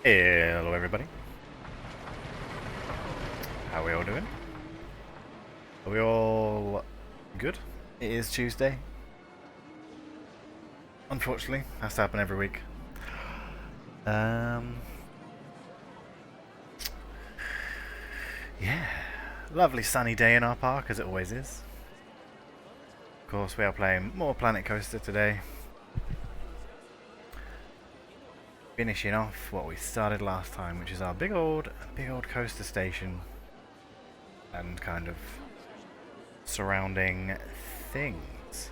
Hello everybody. How are we all doing? Are we all good? It is Tuesday. Unfortunately, has to happen every week. Yeah. Lovely sunny day in our park, as it always is. Of course, we are playing more Planet Coaster today. Finishing off what we started last time, which is our big old coaster station and kind of surrounding things.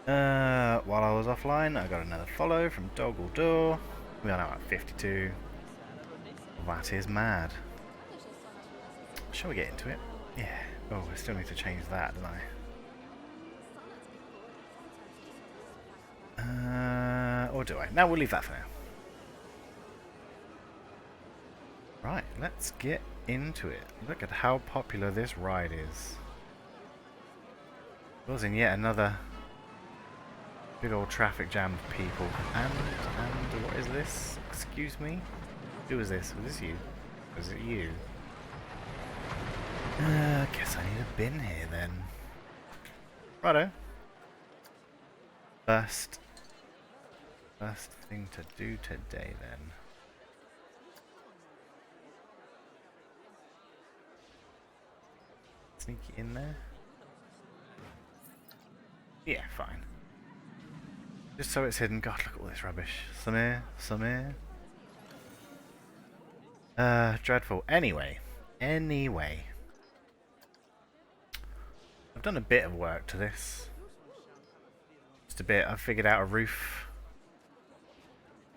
While I was offline, I got another follow from Doggle. We are now at 52. That is mad. Shall we get into it? Yeah. Oh, I still need to change that, don't I? Or do I? No, we'll leave that for now. Right, let's get into it. Look at how popular this ride is. Causing yet another big old traffic jam of people. And what is this? Excuse me? Who is this? Was this you? Was it you? Guess I need a bin here then. Righto. First thing to do today then. Sneaky in there. Yeah, fine. Just so it's hidden. God, look at all this rubbish. Some here. Dreadful. Anyway. I've done a bit of work to this. Just a bit. I've figured out a roof.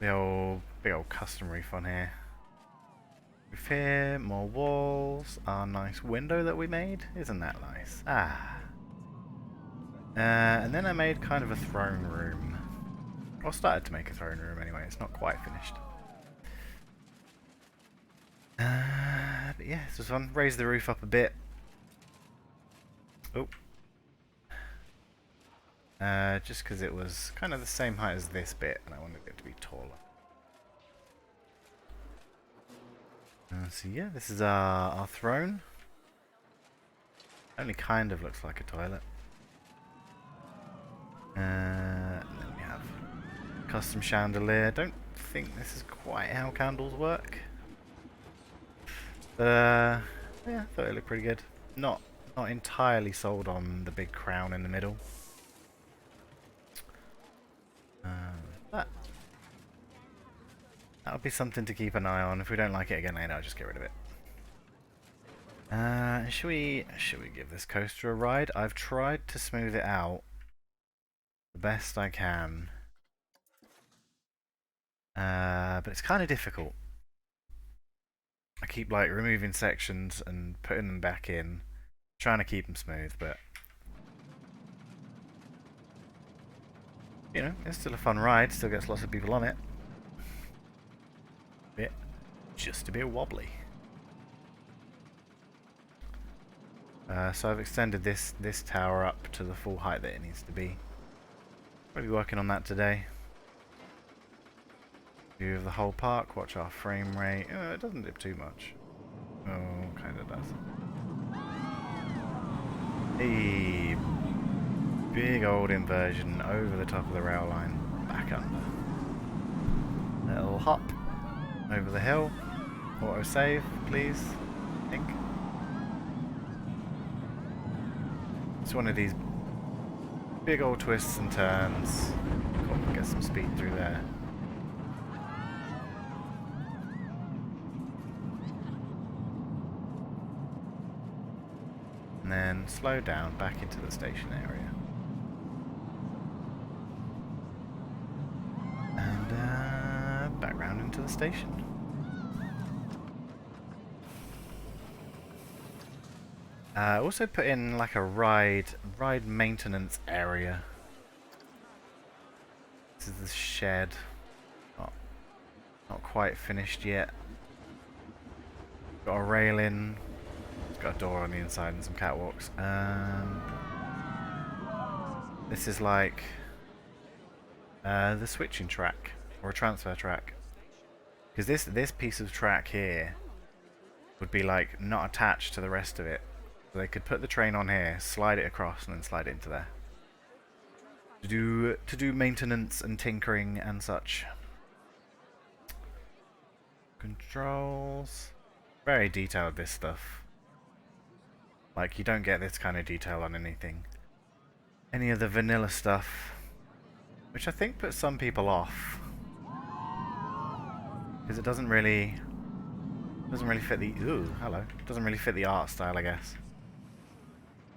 Big old custom roof on here. Roof here, more walls. Our nice window that we made. Isn't that nice? And then I made kind of a throne room. Or started to make a throne room anyway. It's not quite finished. But yeah, this was fun. Raise the roof up a bit. Oh. Just because it was kind of the same height as this bit, and I wanted it to be taller. So yeah, this is our throne. Only kind of looks like a toilet. And then we have custom chandelier. Don't think this is quite how candles work. But yeah, I thought it looked pretty good. Not entirely sold on the big crown in the middle. That'll be something to keep an eye on. If we don't like it again later, I'll just get rid of it. Should we give this coaster a ride? I've tried to smooth it out the best I can. But it's kind of difficult. I keep like removing sections and putting them back in, trying to keep them smooth, but you know, it's still a fun ride, still gets lots of people on it. Just a bit wobbly. So I've extended this tower up to the full height that it needs to be. We'll be working on that today. View of the whole park, watch our frame rate. It doesn't dip too much. Oh, kind of does. A big old inversion over the top of the rail line, back under. Little hop over the hill. Auto save, please. I think. It's one of these big old twists and turns. Cool, get some speed through there. And then slow down back into the station area. And back round into the station. Also put in like a ride maintenance area. This is the shed. Not quite finished yet. Got a railing. It's got a door on the inside and some catwalks. This is like the switching track or a transfer track. Because this piece of track here would be like not attached to the rest of it. So they could put the train on here, slide it across, and then slide it into there. To do maintenance and tinkering and such. Controls. Very detailed, this stuff. Like, you don't get this kind of detail on anything. Any of the vanilla stuff. Which I think puts some people off. Because it doesn't really fit the... Ooh, hello. Doesn't really fit the art style, I guess.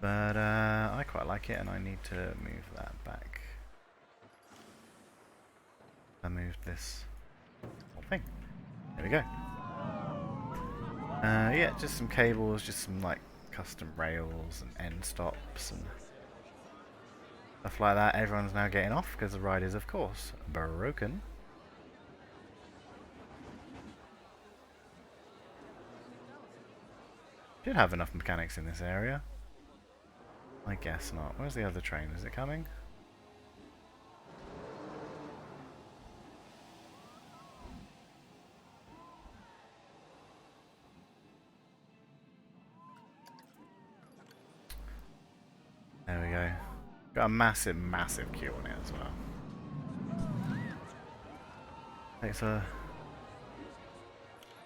But, I quite like it, and I need to move that back. I moved this whole thing. There we go. Yeah, just some cables, just some, like, custom rails and end stops and stuff like that. Everyone's now getting off, because the ride is, of course, broken. Should have enough mechanics in this area. I guess not. Where's the other train? Is it coming? There we go. Got a massive, massive queue on it as well. It's a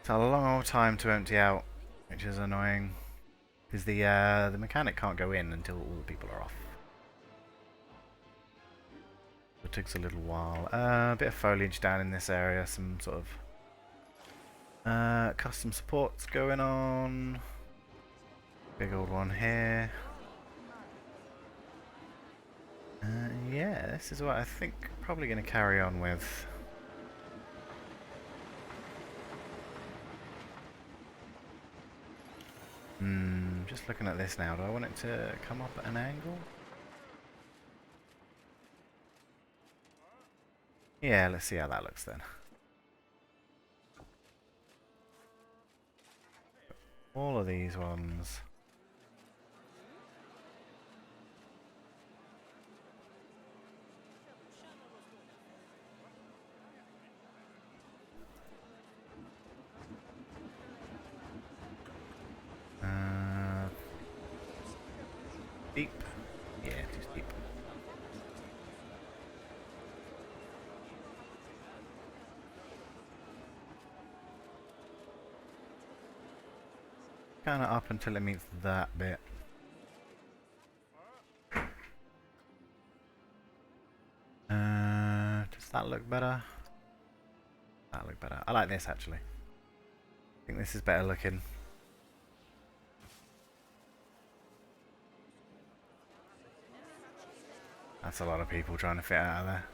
long old time to empty out, which is annoying. Because the mechanic can't go in until all the people are off. It takes a little while. A bit of foliage down in this area, some sort of custom supports going on. Big old one here. Yeah, this is what I think probably going to carry on with. Just looking at this now, do I want it to come up at an angle? Yeah, let's see how that looks then. All of these ones. Steep. Yeah, too steep. Kind of up until it meets that bit. Does that look better? That look better. I like this actually. I think this is better looking. That's a lot of people trying to fit out of there.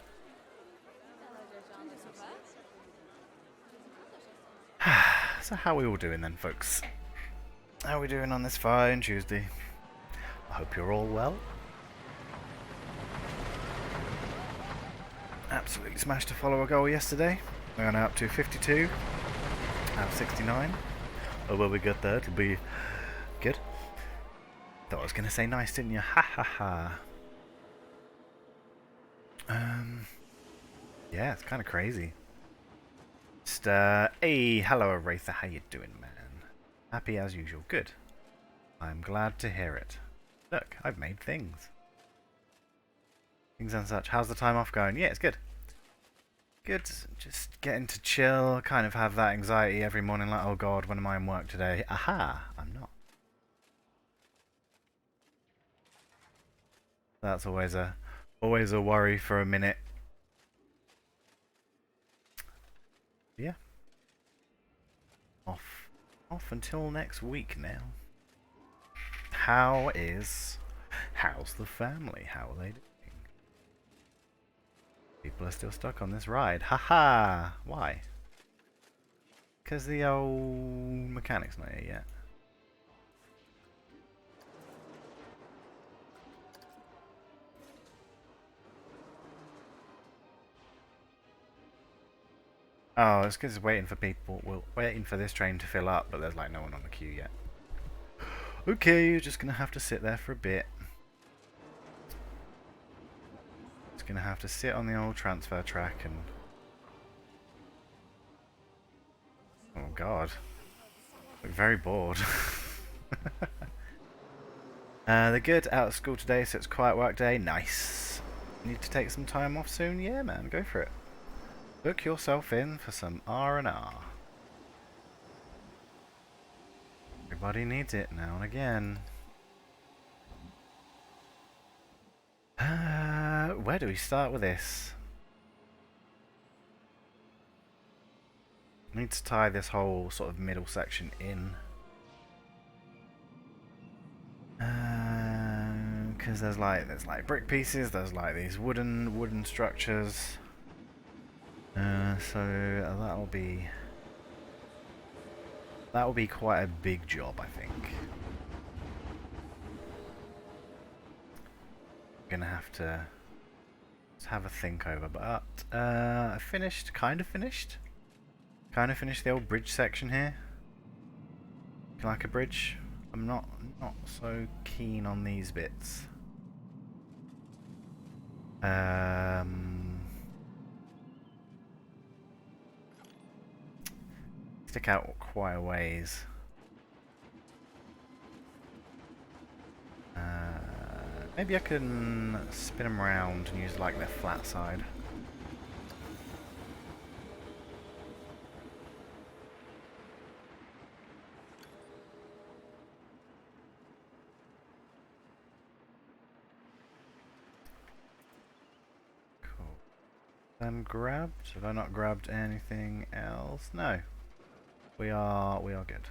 So how are we all doing then, folks? How are we doing on this fine Tuesday? I hope you're all well. Absolutely smashed a follower goal yesterday. We went up to 52 out of 69. Oh, well, we got that. It'll be good. Thought I was going to say nice, didn't you? Ha ha ha. Yeah, it's kind of crazy. Just, hey, hello, Aretha. How you doing, man? Happy as usual. Good. I'm glad to hear it. Look, I've made things. Things and such. How's the time off going? Yeah, it's good. Good. Just getting to chill. Kind of have that anxiety every morning like, oh god, when am I in work today? Aha! I'm not. That's always a worry for a minute. Yeah. Off until next week now. How's the family? How are they doing? People are still stuck on this ride. Haha! Why? Because the old mechanic's not here yet. Oh, it's because it's waiting for people. We're waiting for this train to fill up, but there's like no one on the queue yet. Okay, you're just gonna have to sit there for a bit. Just gonna have to sit on the old transfer track and God. I'm very bored. They're good. Out of school today, so it's quiet work day. Nice. Need to take some time off soon? Yeah, man, go for it. Book yourself in for some R&R. Everybody needs it now and again. Where do we start with this? I need to tie this whole sort of middle section in. Because there's like brick pieces, there's like these wooden structures. So that'll be quite a big job, I think. I'm gonna have to just have a think over, but I kind of finished the old bridge section here. Do you like a bridge? I'm not so keen on these bits. Stick out quite a ways. Maybe I can spin them around and use like their flat side. Cool. Then grabbed. Have I not grabbed anything else? No. We are good.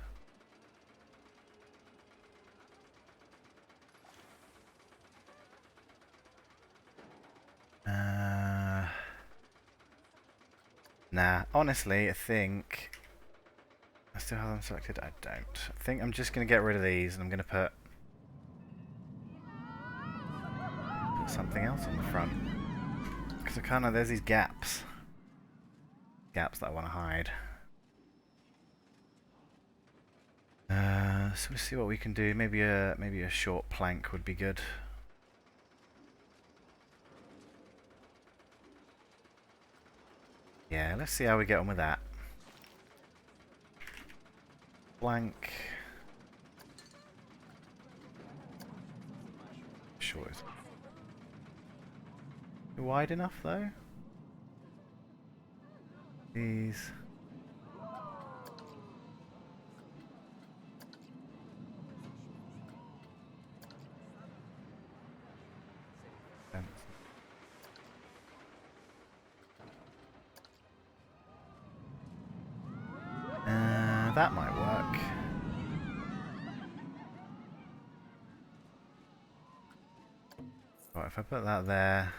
Nah, honestly, I think I still have them selected. I don't. I think I'm just gonna get rid of these, and I'm gonna put something else on the front, because there's these gaps that I want to hide. So we'll see what we can do. Maybe a short plank would be good. Yeah, let's see how we get on with that. Plank. Sure. Wide enough though? These. That might work. Right, if I put that there.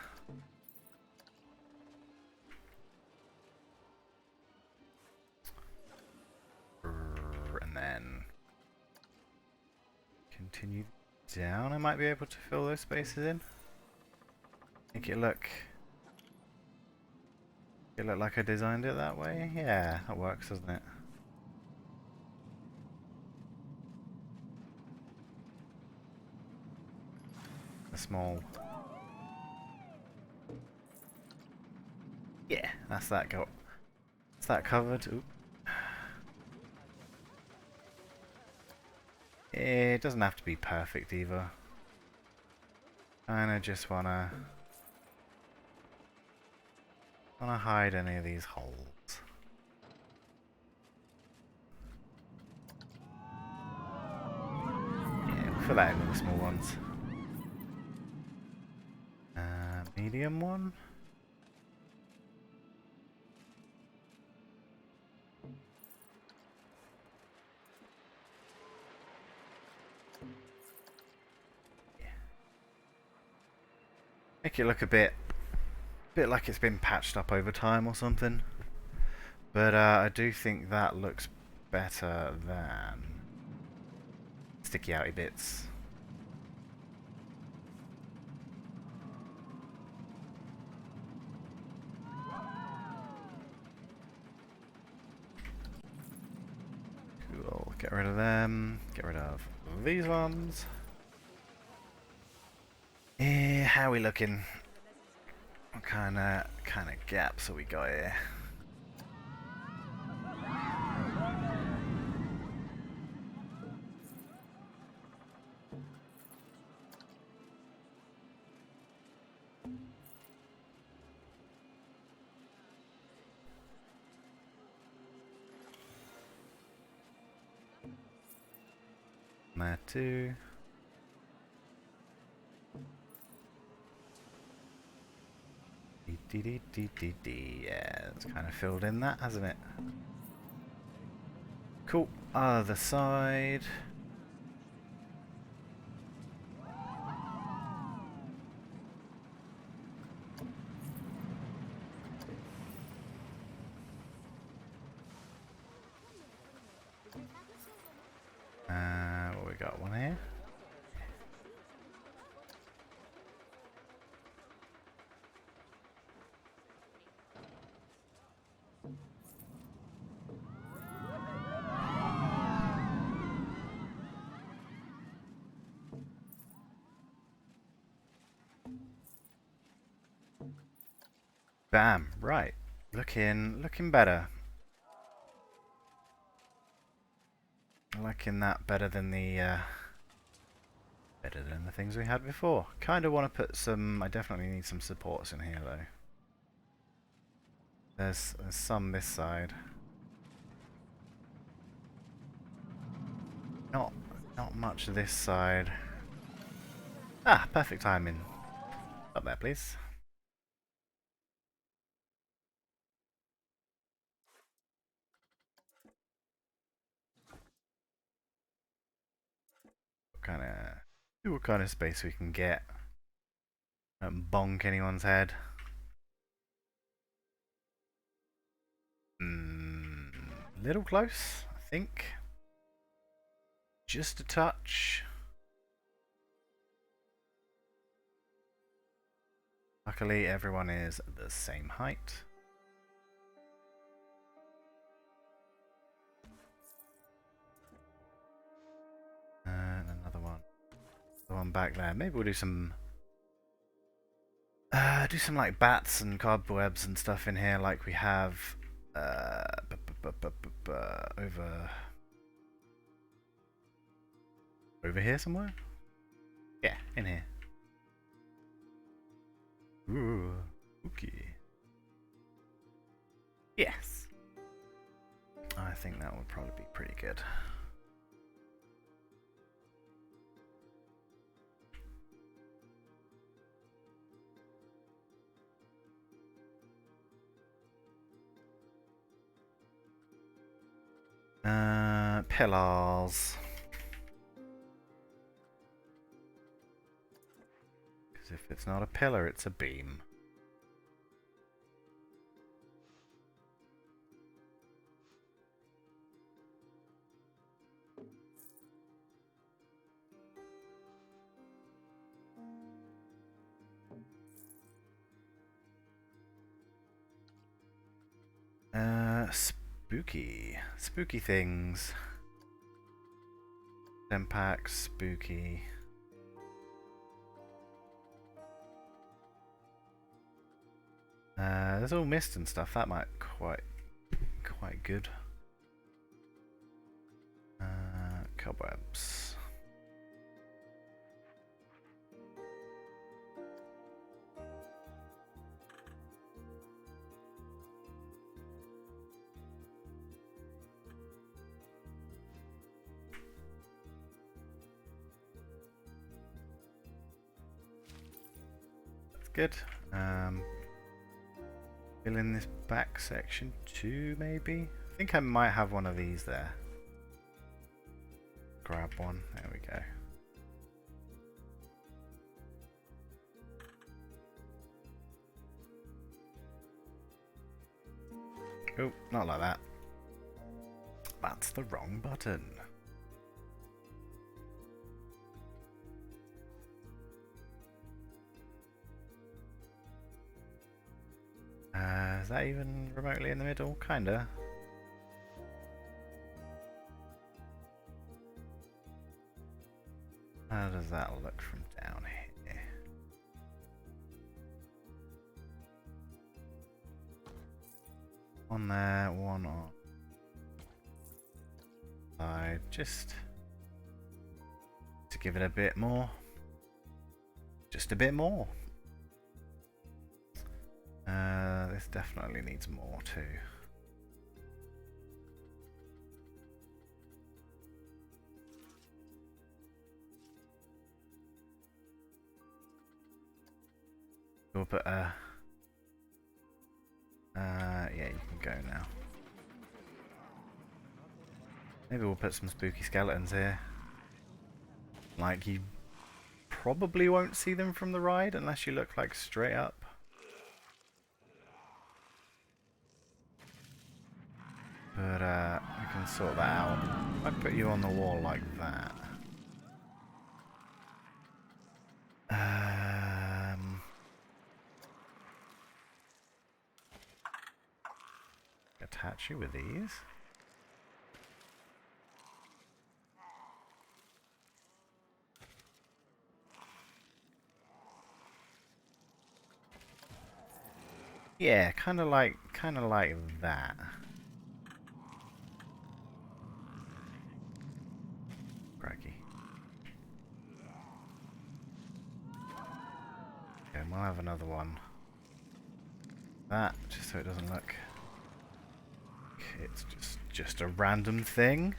And then continue down, I might be able to fill those spaces in. Make it look like I designed it that way. Yeah, that works, doesn't it? Small. Yeah, that's that covered. Oop. It doesn't have to be perfect either. I just wanna hide any of these holes. Yeah, we'll fill that in with the small ones. Medium one. Yeah. Make it look a bit like it's been patched up over time or something. But I do think that looks better than sticky outy bits. Cool. Get rid of them. Get rid of these ones. How are we looking? What kind of gaps have we got here? There too. Yeah, it's kind of filled in that, hasn't it? Cool. Other side. What we got? One here. Bam. Right. Looking better. Liking that better than the things we had before. Kind of want to put some. I definitely need some supports in here though. There's some this side. Not much this side. Ah, perfect timing. Up there, please. What kind of space we can get. Don't bonk anyone's head. Little close, I think. Just a touch. Luckily, everyone is the same height. And another one. The one back there. Maybe we'll do some like bats and cobwebs and stuff in here, like we have over here somewhere. Yeah, in here. Ooh, spooky. Yes. I think that would probably be pretty good. Pillars. Because if it's not a pillar, it's a beam. Spooky things. 10 packs, spooky. There's all mist and stuff. That might quite good. Cobwebs. Good. Fill in this back section too, maybe? I think I might have one of these there. Grab one. There we go. Oh, not like that. That's the wrong button. Is that even remotely in the middle? Kinda. How does that look from down here? One there, one on side, just to give it a bit more. Just a bit more. This definitely needs more too. We'll put a... yeah, you can go now. Maybe we'll put some spooky skeletons here. Like, you probably won't see them from the ride unless you look like straight up. But we can sort that out. If I put you on the wall like that. Attach you with these. Yeah, kind of like that. Crikey. Okay, we'll have another one. That, just so it doesn't look. It's just a random thing.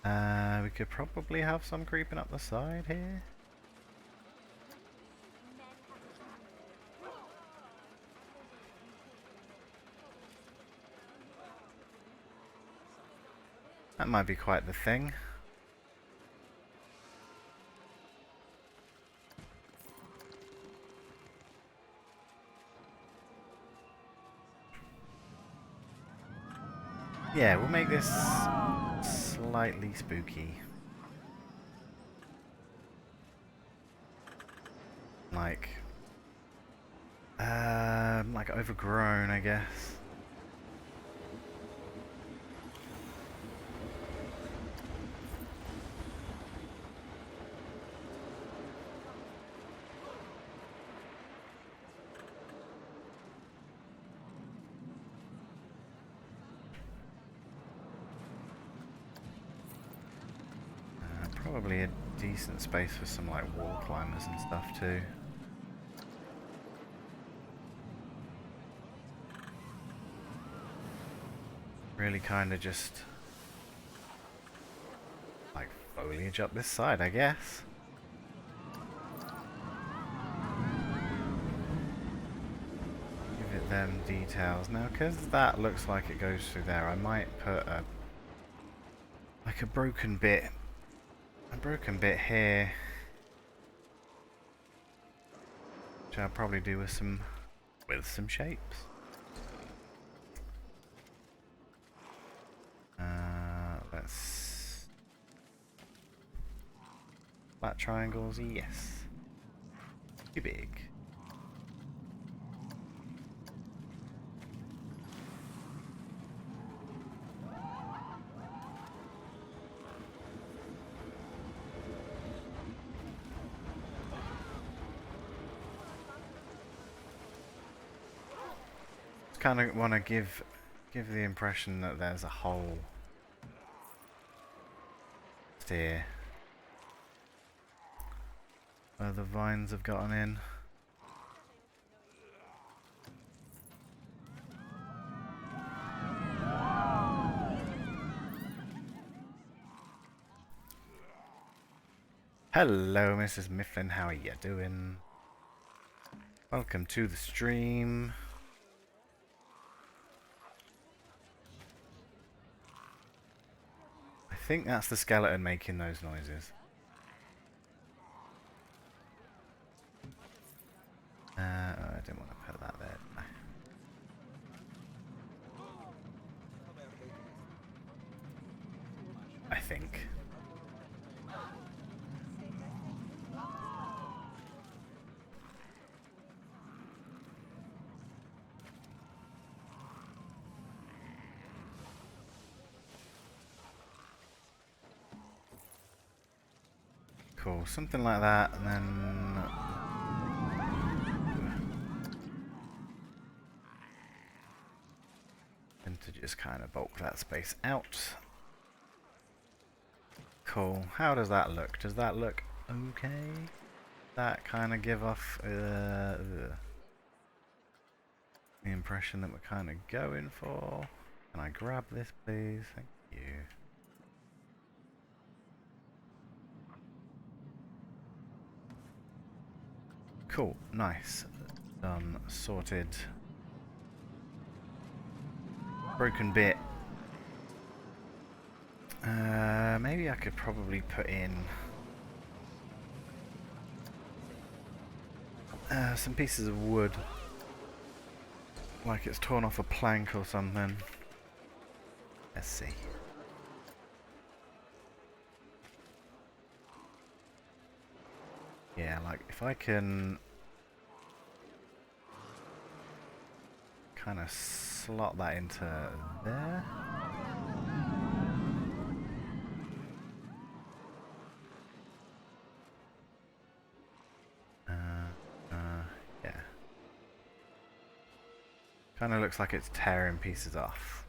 We could probably have some creeping up the side here. That might be quite the thing. Yeah, we'll make this slightly spooky. Like overgrown, I guess. Probably a decent space for some like wall climbers and stuff too. Really kind of just like foliage up this side, I guess. Give it them details. Now, because that looks like it goes through there, I might put a broken bit here, which I'll probably do with some shapes. Let's flat triangles, yes. Too big. Kind of want to give the impression that there's a hole here where the vines have gotten in. Hello, Mrs. Mifflin, how are you doing? Welcome to the stream. I think that's the skeleton making those noises. Oh, I didn't want to put that there. I think. Cool, something like that, and then to just kind of bulk that space out. Cool. How does that look? Does that look okay? That kind of give off the impression that we're kind of going for. Can I grab this, please? Thank you. Cool, nice. Done, sorted. Broken bit. Maybe I could probably put in some pieces of wood. Like it's torn off a plank or something. Let's see. Yeah, like if I can kind of slot that into there. Yeah. Kind of looks like it's tearing pieces off.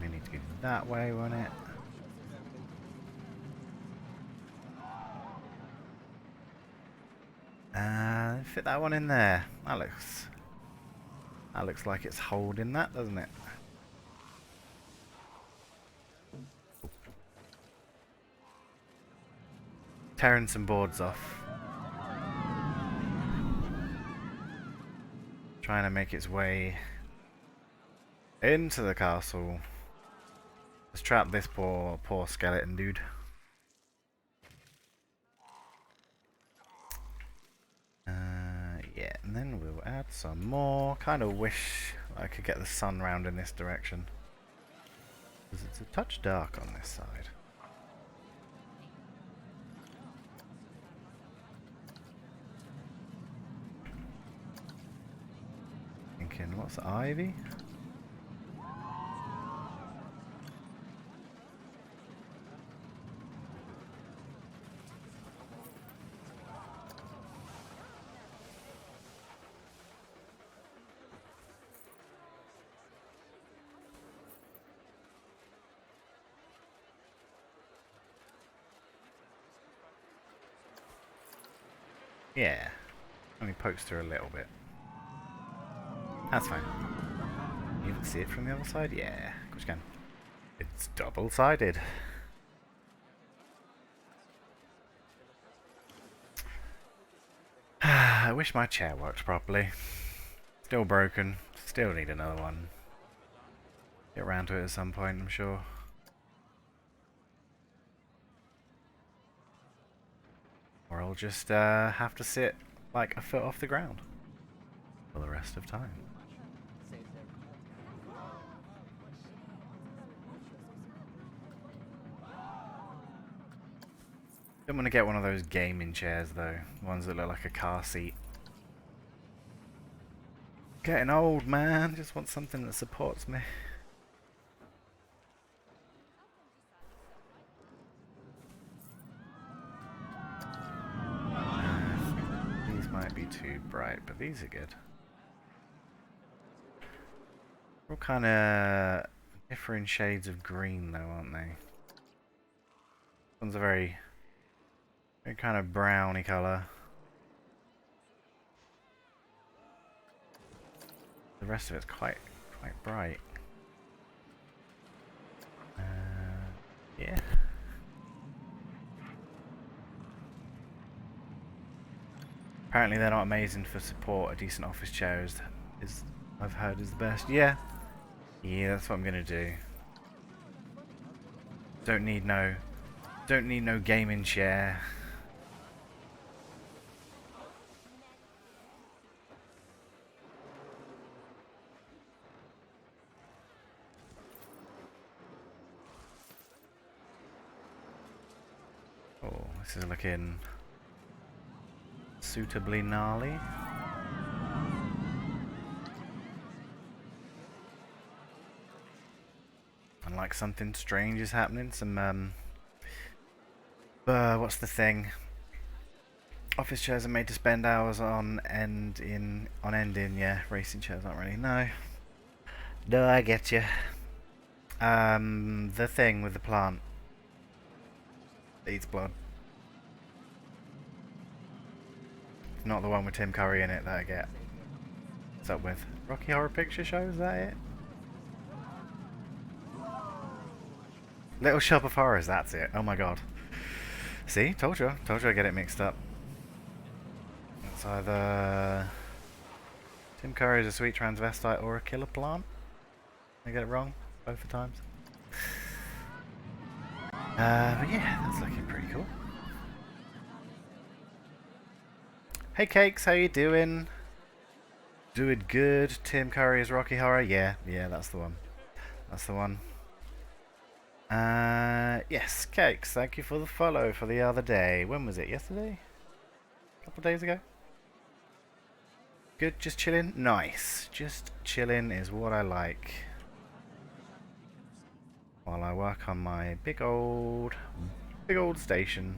We need to go that way, won't it? Fit that one in there. That looks like it's holding that, doesn't it? Tearing some boards off. Trying to make its way into the castle. Let's trap this poor skeleton dude. Yeah, and then we'll add some more. Kind of wish I could get the sun round in this direction, because it's a touch dark on this side. Thinking, what's ivy? Yeah, only pokes through a little bit. That's fine. You can see it from the other side? Yeah, of course you can. It's double-sided. I wish my chair worked properly. Still broken. Still need another one. Get around to it at some point, I'm sure. Or I'll just have to sit like a foot off the ground for the rest of time. Don't want to get one of those gaming chairs though, ones that look like a car seat. Getting old, man. Just want something that supports me. These might be too bright, but these are good. They're all kind of different shades of green though, aren't they? One's a very kind of browny colour. The rest of it's quite bright. Yeah. Apparently they're not amazing for support. A decent office chair is I've heard is the best. Yeah. Yeah, that's what I'm gonna do. Don't need no gaming chair. Oh, this is looking suitably gnarly. And like something strange is happening. Some what's the thing? Office chairs are made to spend hours on ending. Yeah, racing chairs aren't really. No. No, I get you. The thing with the plant that eats blood. Not the one with Tim Curry in it that I get. What's up with? Rocky Horror Picture Show, is that it? Little Shop of Horrors, that's it. Oh my god. See? Told you I get it mixed up. It's either Tim Curry is a sweet transvestite or a killer plant. I get it wrong both the times. But yeah, that's looking pretty cool. Hey Cakes, how you doing? Doing good. Tim Curry's Rocky Horror. Yeah, that's the one. That's the one. Yes, Cakes, thank you for the follow for the other day. When was it? Yesterday? A couple of days ago? Good, just chilling? Nice. Just chilling is what I like. While I work on my big old station.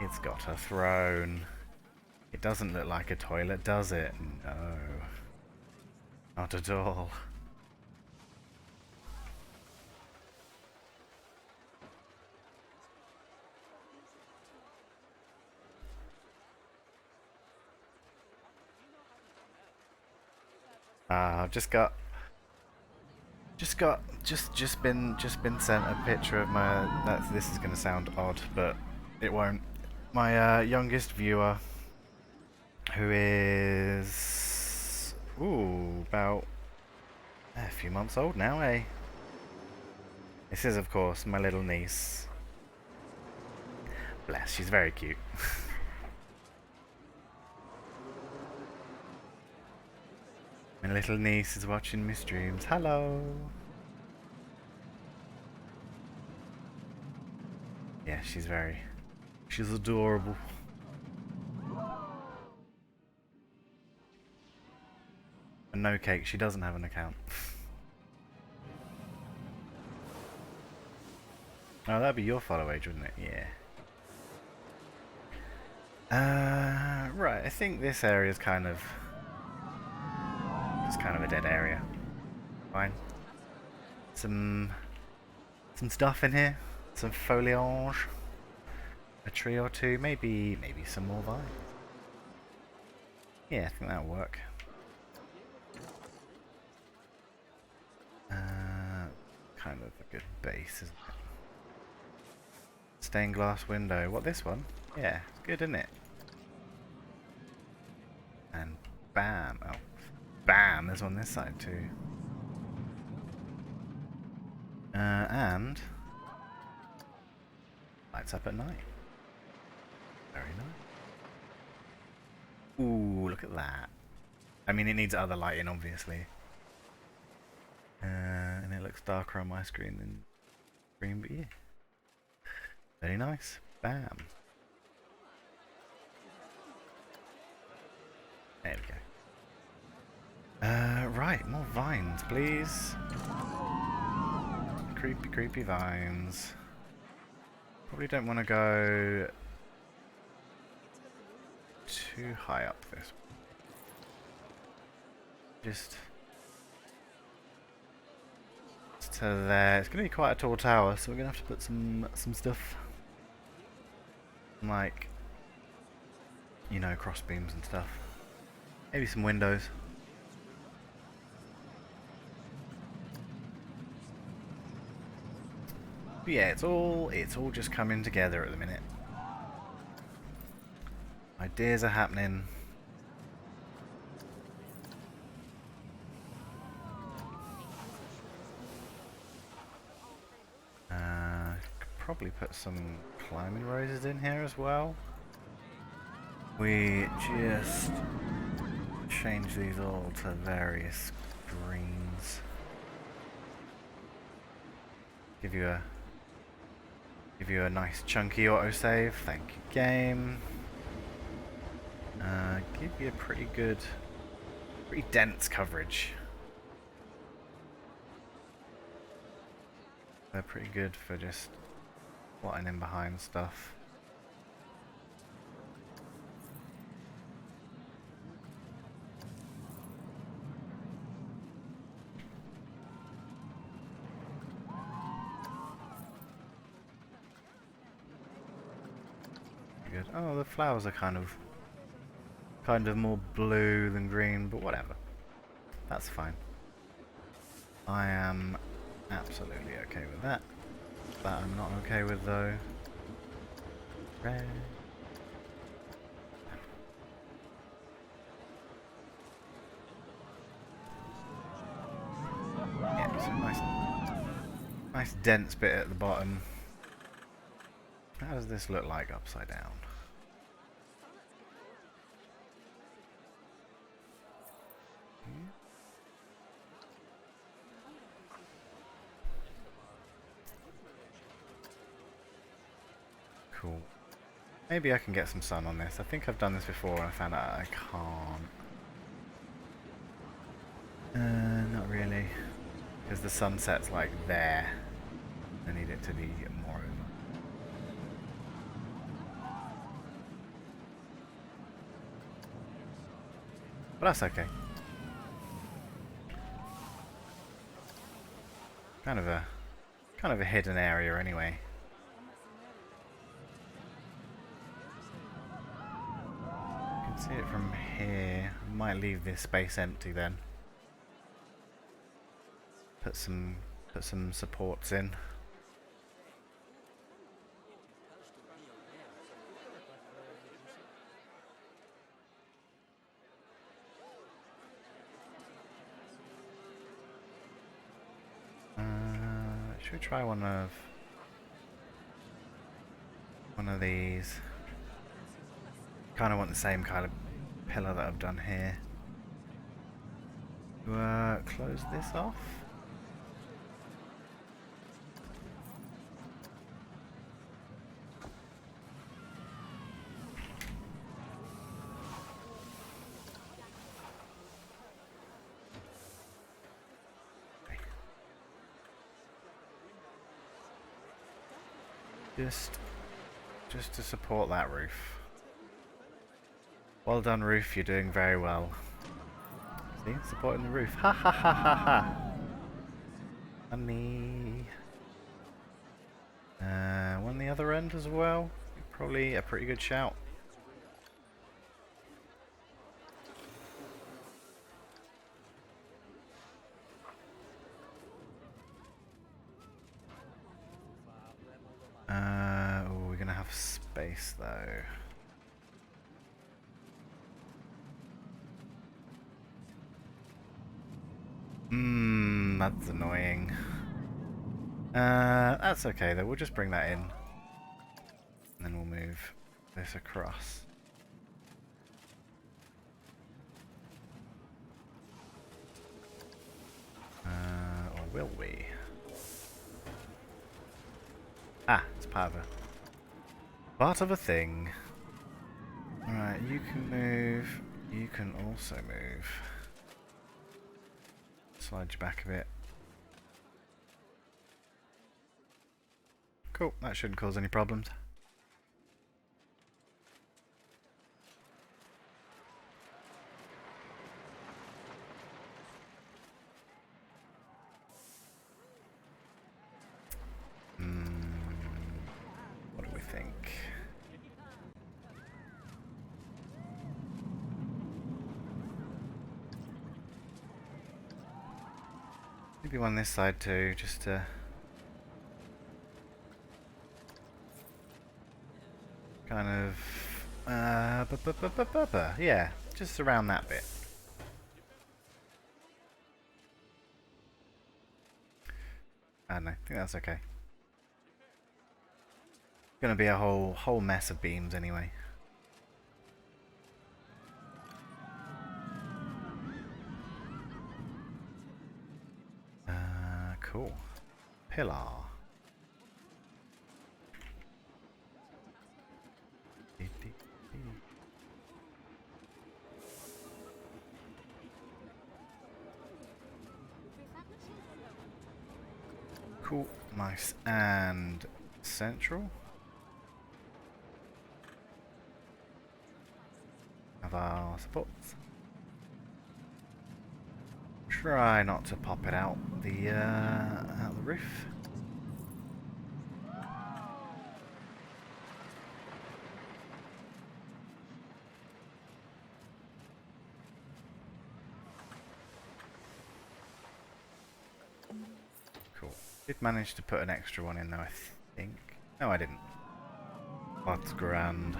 It's got a throne. It doesn't look like a toilet, does it? No. Not at all. I've just been sent a picture of my. This is gonna sound odd, but it won't. My youngest viewer, who is about a few months old now, eh? This is, of course, my little niece. Bless, she's very cute. My little niece is watching my streams. Hello! Yeah, she's adorable. And no Cake, she doesn't have an account. Oh, that'd be your follow age, wouldn't it? Yeah. Right, I think this area is kind of a dead area. Fine. Some stuff in here. Some foliage. A tree or two. Maybe some more vines. Yeah, I think that'll work. Kind of a good base, isn't it? Stained glass window. What, this one? Yeah, it's good, isn't it? And bam. Oh. Bam! There's one this side too. And lights up at night. Very nice. Ooh, look at that. I mean, it needs other lighting, obviously. And it looks darker on my screen than green, but yeah. Very nice. Bam. There we go. Right, more vines, please. Creepy, creepy vines. Probably don't want to go too high up this. Just to there. It's going to be quite a tall tower, so we're going to have to put some stuff like, you know, cross beams and stuff. Maybe some windows. But yeah, it's all just coming together at the minute. Ideas are happening. Could probably put some climbing roses in here as well. We just change these all to various greens. Give you a nice chunky autosave. Thank you, game. Give you a pretty dense coverage. They're pretty good for just plotting in behind stuff. good. Oh, the flowers are kind of more blue than green, but whatever. That's fine. I am absolutely okay with that. That I'm not okay with though. Red. Yeah, so nice dense bit at the bottom. How does this look like upside down? Cool. Maybe I can get some sun on this. I think I've done this before and I found out I can't. Not really. Because the sunset's like there. I need it to be more over. But that's okay. Kind of a hidden area anyway. You can see it from here. I might leave this space empty then. Put some supports in. Should we try one of these? Kind of want the same kind of pillar that I've done here. Close this off. Just to support that roof. Well done, roof. You're doing very well. See, supporting the roof. Ha ha ha ha ha. Funny. One the other end as well. Probably a pretty good shout. Oh, we're gonna have space though. That's annoying. That's okay though, we'll just bring that in. And then we'll move this across. Or will we? Ah, it's part of a thing. Alright, you can move. You can also move. Slide you back a bit. Cool, that shouldn't cause any problems. What do we think? Maybe one this side too, just to kind of yeah, just around that bit. I don't know, I think that's okay. Gonna be a whole mess of beams anyway. Cool. Pillar. Cool, nice, and central. Have our supports. Try not to pop it out the roof. Did manage to put an extra one in though, I think. No, I didn't. That's grand.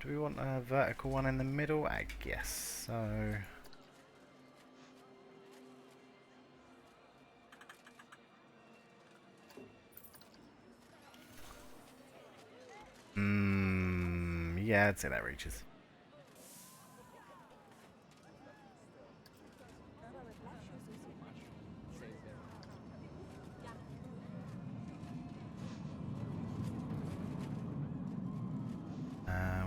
Do we want a vertical one in the middle? I guess so. Yeah, I'd say that reaches.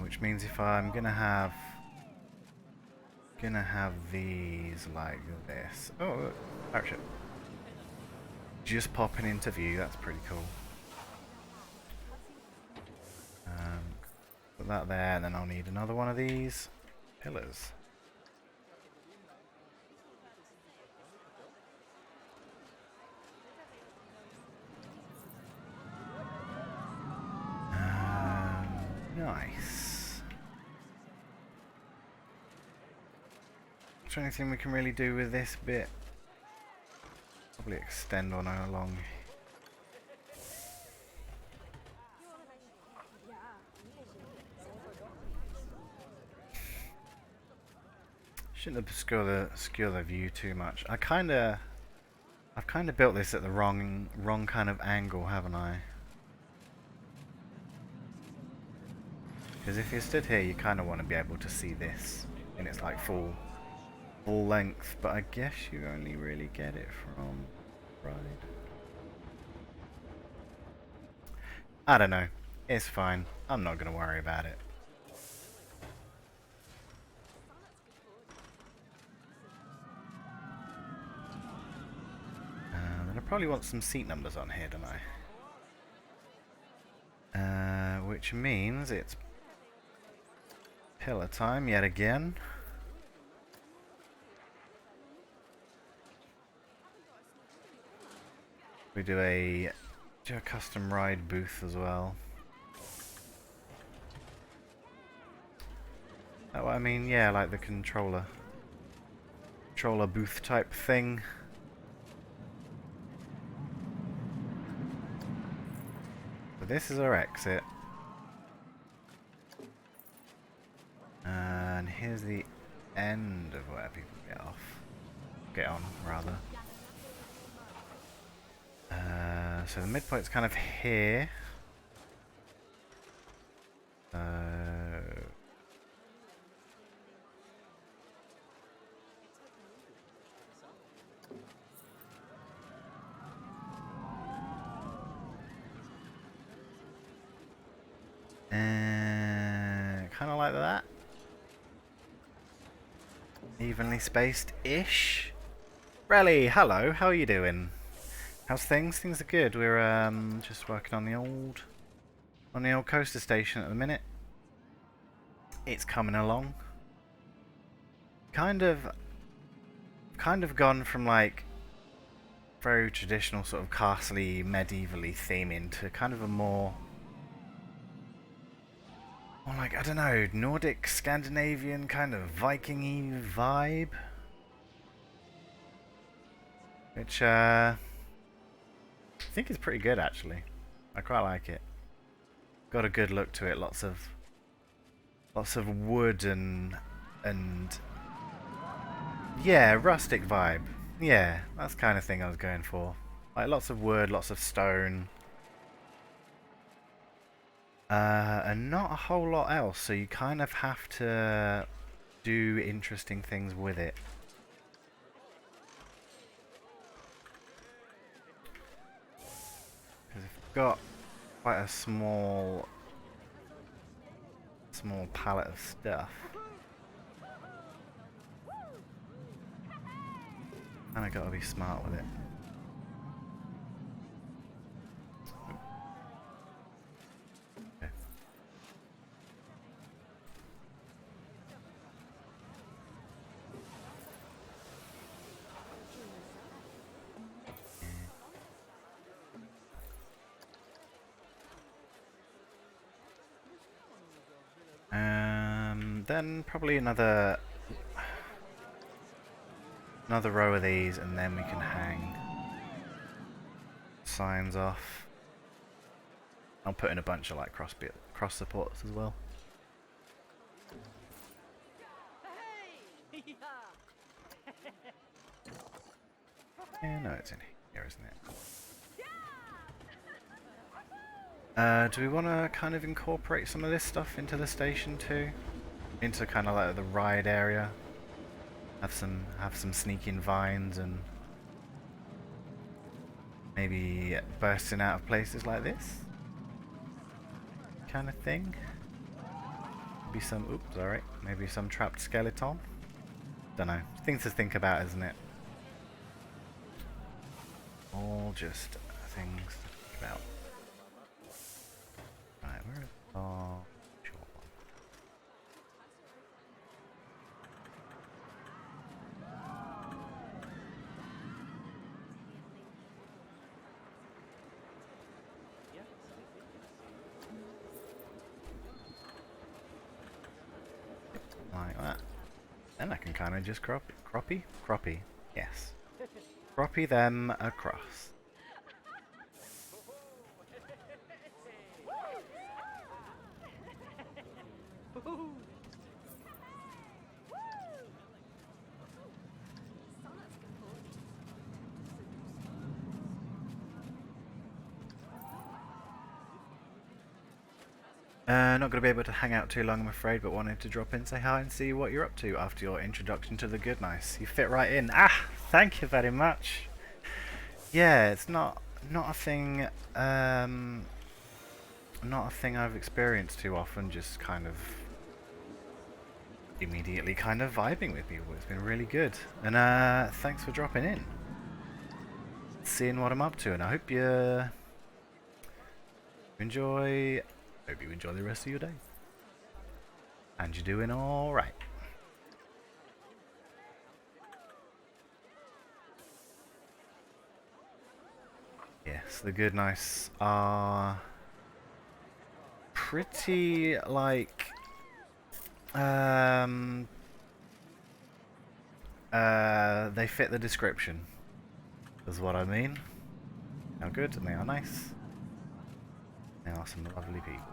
Which means if I'm gonna have these like this. Oh, parachute. Just popping into view. That's pretty cool. Put that there, and then I'll need another one of these pillars. Nice. Is there anything we can really do with this bit? Probably extend on along. Shouldn't obscure the view too much. I've kind of built this at the wrong kind of angle, haven't I? Because if you're stood here, you kind of want to be able to see this in its like full length, but I guess you only really get it from right. I don't know. It's fine. I'm not going to worry about it. Then I probably want some seat numbers on here, don't I? Which means it's pillar time yet again. We do a custom ride booth as well. Oh, I mean, yeah, like the controller booth type thing. So this is our exit. And here's the end of where people get on rather. So the midpoint's kind of here. Kind of like that. Evenly spaced-ish. Relly, hello, how are you doing? How's things? Things are good. We're just working on the old coaster station at the minute. It's coming along. Kind of gone from like very traditional sort of castle-y, medieval-y theming to kind of a more like, I don't know, Nordic, Scandinavian, kind of Viking-y vibe. Which I think is pretty good actually. I quite like it. Got a good look to it. Lots of wood and yeah, rustic vibe. Yeah, that's the kind of thing I was going for. Like lots of wood, lots of stone. And not a whole lot else, so you kind of have to do interesting things with it. Because I've got quite a small palette of stuff. And I gotta be smart with it. Then probably another another row of these, and then we can hang signs off. I'll put in a bunch of like cross supports as well. Yeah, no, it's in here, isn't it? Do we want to kind of incorporate some of this stuff into the station too? Into kind of like the ride area? Have some sneaking vines and maybe bursting out of places like this? Kind of thing? Maybe some, oops, alright, maybe some trapped skeleton? Don't know. Things to think about, isn't it? All just things to think about. Right, where is our short one? Like that. Then I can kind of just croppy, yes. Croppy them across. Not going to be able to hang out too long, I'm afraid, but wanted to drop in, say hi, and see what you're up to after your introduction to the good nice. You fit right in. Ah, thank you very much. Yeah, it's not a thing. Not a thing I've experienced too often. Just kind of immediately kind of vibing with people. It's been really good, and thanks for dropping in, seeing what I'm up to, and I hope you enjoy. Hope you enjoy the rest of your day. And you're doing alright. Yes, the good nice are pretty like they fit the description, is what I mean. They are good and they are nice. They are some lovely people.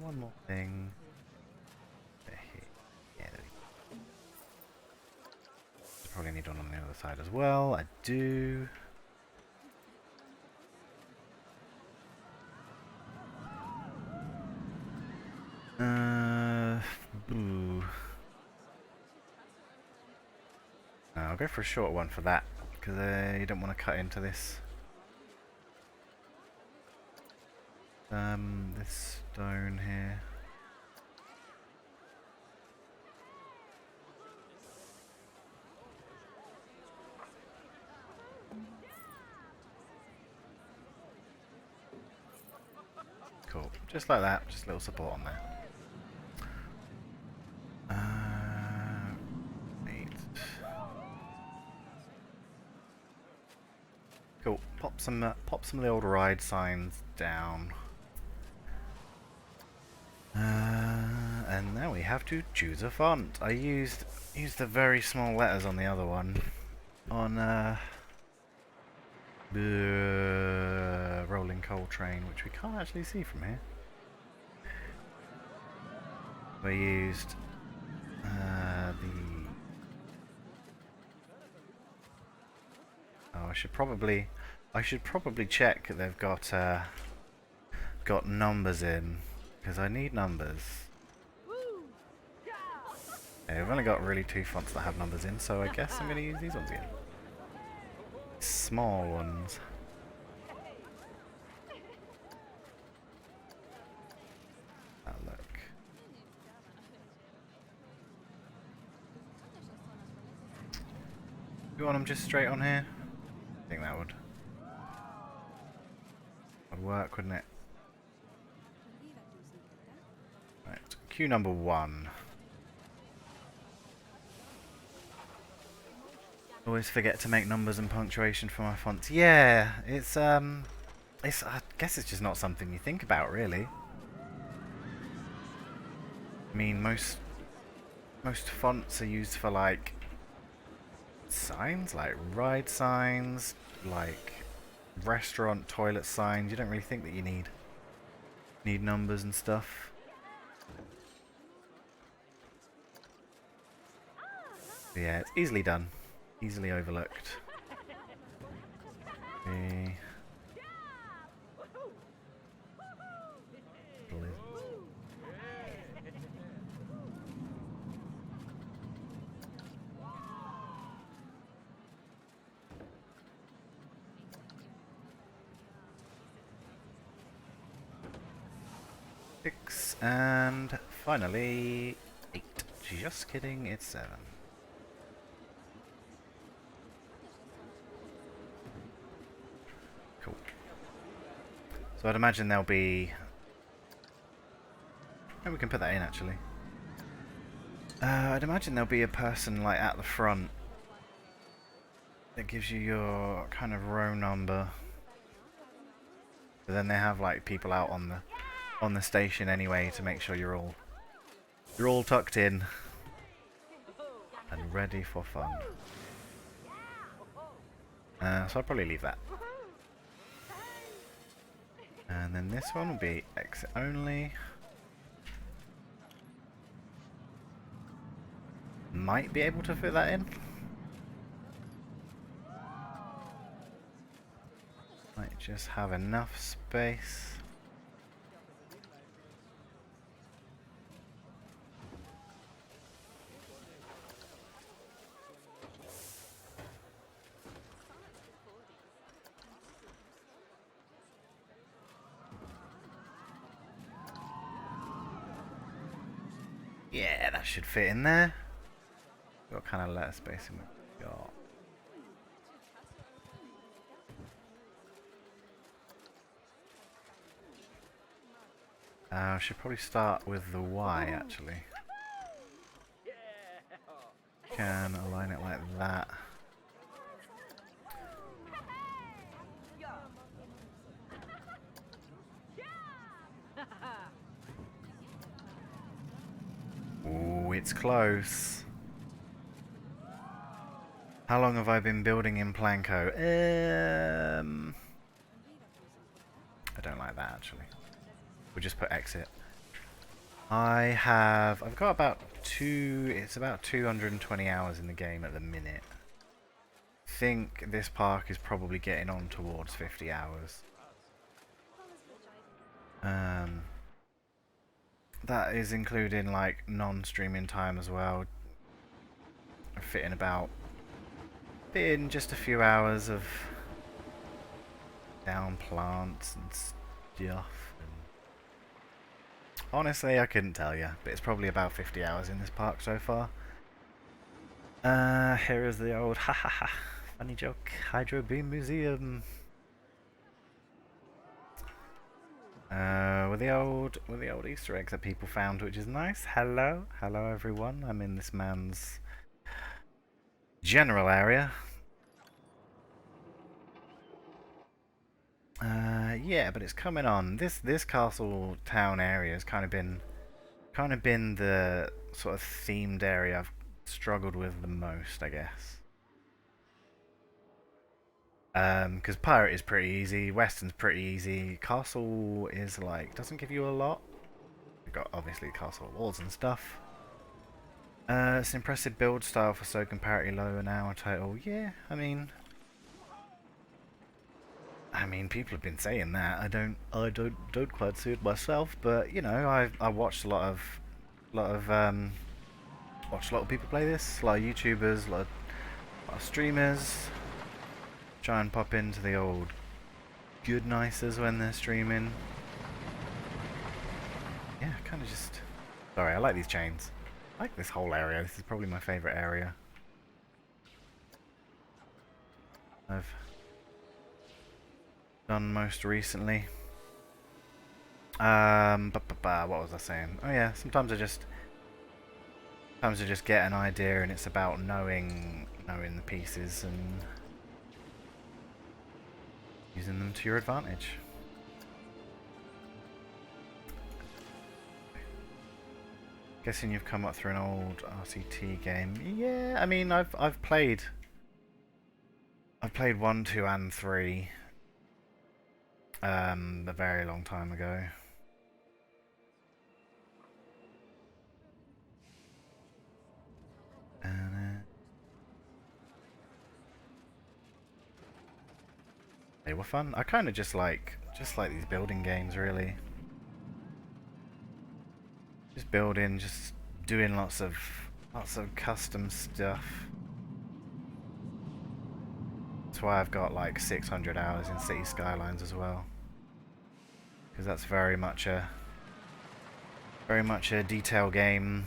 One more thing. Yeah, there we go. Probably need one on the other side as well. I do. Boo. I'll go for a short one for that, because you don't want to cut into this. This stone here. Cool. Just like that. Just a little support on there. Neat. Cool. Pop some of the old ride signs down. And now we have to choose a font. I used the very small letters on the other one. On the rolling coal train, which we can't actually see from here. We used I should probably check that they've got numbers in, because I need numbers. Yeah, we've only got really 2 fonts that have numbers in, so I guess I'm going to use these ones again. Small ones. Oh, look. You want them just straight on here? I think that would work, wouldn't it? Right, cue number 1. Always forget to make numbers and punctuation for my fonts. Yeah, it's I guess it's just not something you think about, really. I mean, most fonts are used for like signs, like ride signs, like restaurant toilet signs. You don't really think that you need numbers and stuff. But yeah, it's easily done, easily overlooked. Okay. Six, and finally 8. Just kidding, it's 7. Cool. So I'd imagine there'll be... Maybe we can put that in actually. I'd imagine there'll be a person like at the front that gives you your kind of row number. But then they have like people out on the station anyway to make sure you're all tucked in and ready for fun. So I'll probably leave that. And then this one will be exit only. Might be able to fit that in. Might just have enough space. Yeah, that should fit in there. Got kind of less spacing we've got. I should probably start with the Y actually. Can align it like that. Ooh, it's close. How long have I been building in Planko? I don't like that actually. We'll just put exit. I've got about it's about 220 hours in the game at the minute. I think this park is probably getting on towards 50 hours. That is including like non-streaming time as well. I fit in just a few hours of down plants and stuff. Honestly, I couldn't tell you, but it's probably about 50 hours in this park so far. Here is the old ha ha ha funny joke Hydro Beam Museum. With the old Easter eggs that people found, which is nice. Hello everyone. I'm in this man's general area. Yeah, but it's coming on. This castle town area has kind of been the sort of themed area I've struggled with the most, I guess. Because Pirate is pretty easy, Western's pretty easy, Castle is like, doesn't give you a lot. You've got obviously castle walls and stuff. It's an impressive build style for so comparatively low an hour total. Yeah, I mean people have been saying that. I don't quite see it myself, but you know, I watched a lot of people play this, a lot of YouTubers, a lot of streamers. Try and pop into the old good nicers when they're streaming. Yeah, kind of just... Sorry, I like these chains. I like this whole area. This is probably my favourite area I've done most recently. What was I saying? Oh yeah, sometimes I just get an idea, and it's about knowing the pieces and using them to your advantage. Guessing you've come up through an old RCT game. Yeah, I mean I've played 1, 2, and 3 a very long time ago. They were fun. I kind of just like these building games, really. Just building, just doing lots of custom stuff. That's why I've got like 600 hours in City Skylines as well, because that's very much a detail game.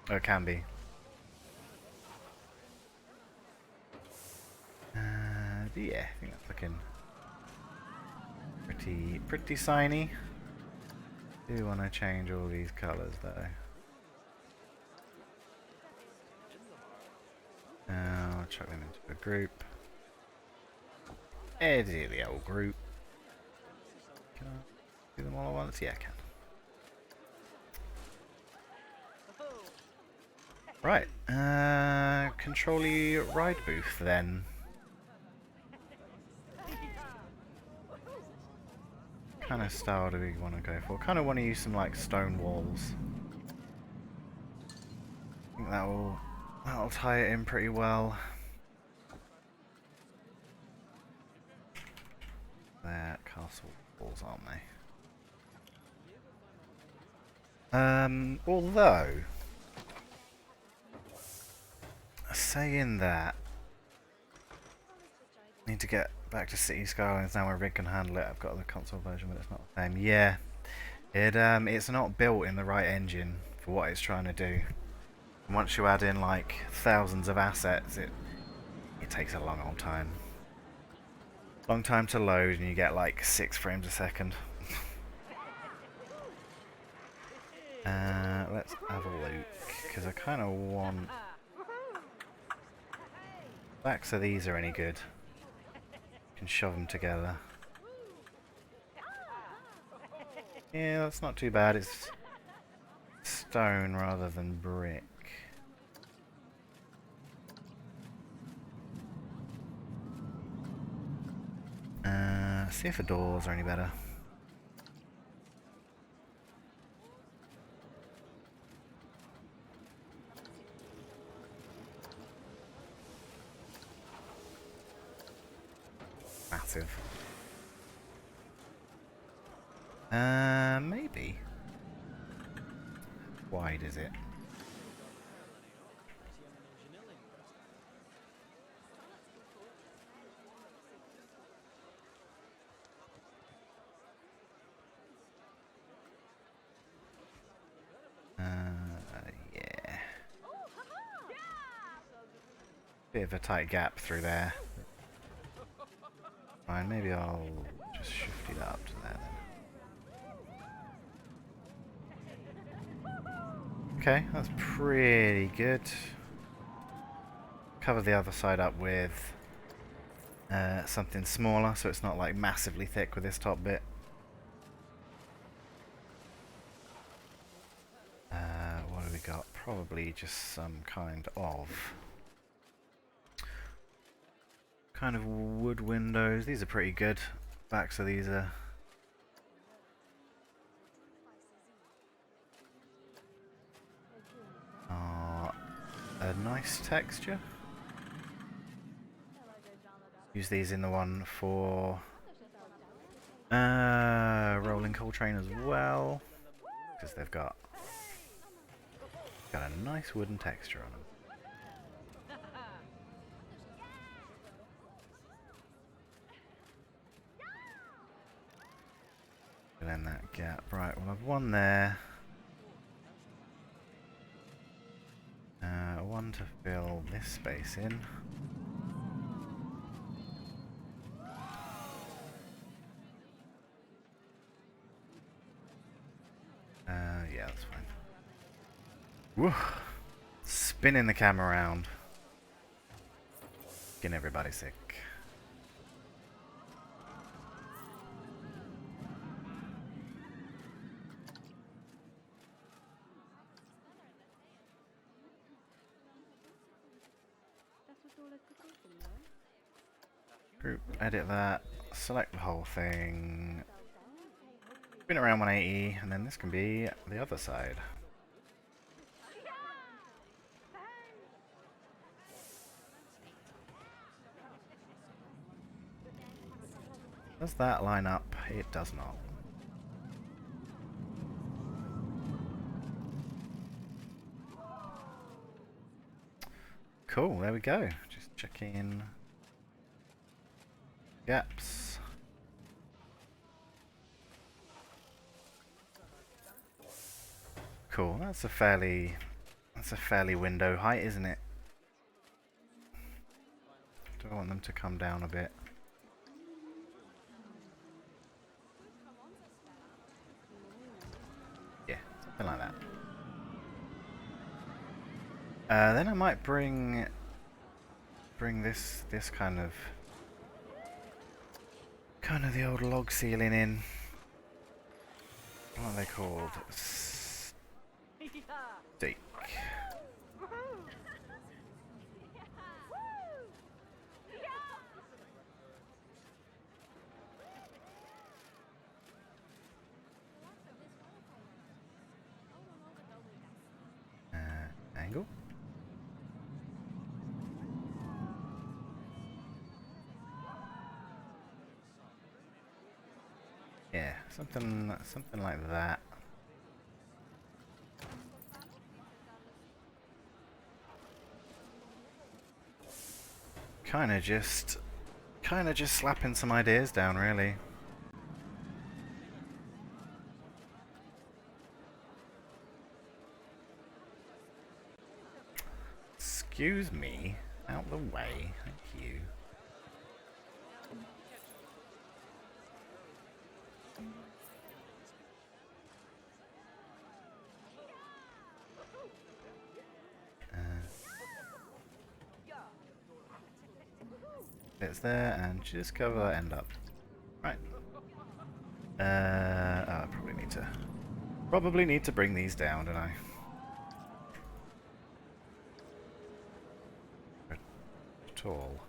Or it can be. Yeah, I think that's looking pretty shiny. Do want to change all these colours though. Now chuck them into a group. Edit the old group. Can I do them all at once? Yeah, I can. Right, control-y ride booth then. What kind of style do we want to go for? Kind of want to use some like stone walls. I think that'll tie it in pretty well. They're castle walls, aren't they? Although saying that, I need to get back to City Skylines now where Rig can handle it. I've got the console version, but it's not the same. Yeah, it's not built in the right engine for what it's trying to do. And once you add in like thousands of assets, it takes a long old time. Long time to load, and you get like 6 frames a second. Let's have a look, because I kind of want... Backs of these are any good. Can shove them together. Yeah, that's not too bad. It's stone rather than brick. See if the doors are any better. Massive. Maybe. How wide is it? Yeah. Bit of a tight gap through there. Fine, maybe I'll just shift it up to there then. Okay, that's pretty good. Cover the other side up with something smaller, so it's not like massively thick with this top bit. What have we got? Probably just some kind of wood windows. These are pretty good. Backs of these are a nice texture. Use these in the one for rolling coal train as well, because they've got a nice wooden texture on them. Fill in that gap. Right, well I've one there. One to fill this space in. Yeah, that's fine. Woo! Spinning the camera around. Getting everybody sick. Group, edit that, select the whole thing, spin it around 180, and then this can be the other side. Does that line up? It does not. Cool, there we go. Just checking gaps. Cool, that's a fairly window height, isn't it? Do I want them to come down a bit? Yeah, something like that. Then I might bring this kind of the old log ceiling in. What are they called? Stake. Angle. Yeah, something like that. Kind of just slapping some ideas down, really. Excuse me, out the way, thank you. It's there, and just cover that end up. Right. I probably need to bring these down, don't I? At all.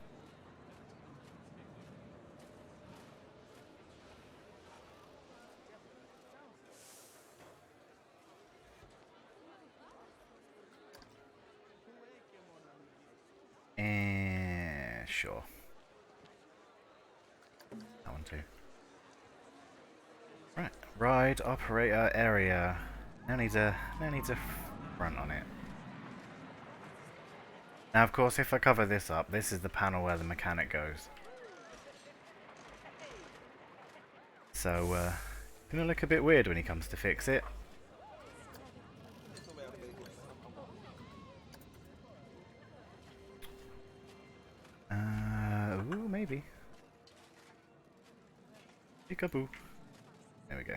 Sure. That one too. Right, ride operator area. No need to front on it. Now, of course, if I cover this up, this is the panel where the mechanic goes. So, gonna look a bit weird when he comes to fix it. Ooh, maybe. Peekaboo. There we go.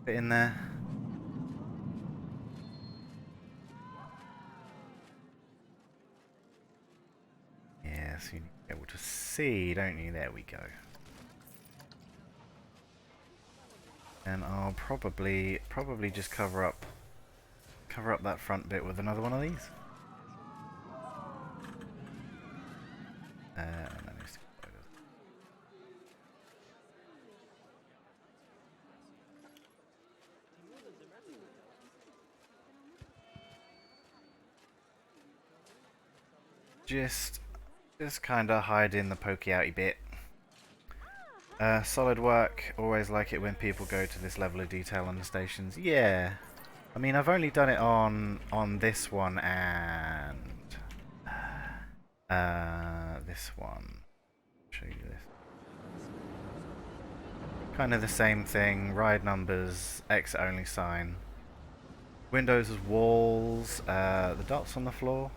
Fit in there. Yes, you need to be able to see, don't you? There we go. And I'll probably just cover up that front bit with another one of these. Just kind of hide in the pokey outy bit. Solid work. Always like it when people go to this level of detail on the stations. Yeah. I mean, I've only done it on this one and this one. Show you this. Kind of the same thing. Ride numbers, exit only sign. Windows as walls. The dots on the floor.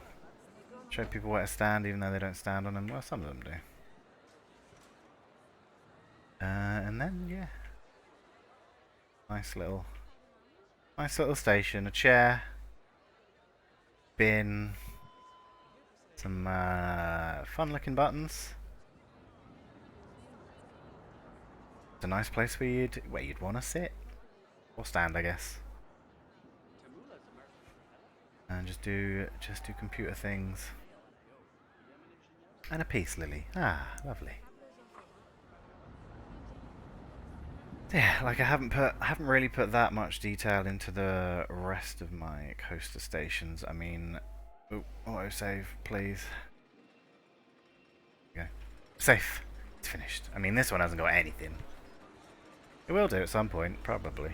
Show people where to stand, even though they don't stand on them. Well, some of them do. And then, yeah. Nice little station. A chair. Bin. Some fun-looking buttons. It's a nice place where you'd want to sit. Or stand, I guess. And just do computer things. And a peace lily. Ah, lovely. Yeah, like I haven't really put that much detail into the rest of my coaster stations. I mean, oh, autosave, please. There we go. Safe. It's finished. I mean, this one hasn't got anything. It will do at some point, probably.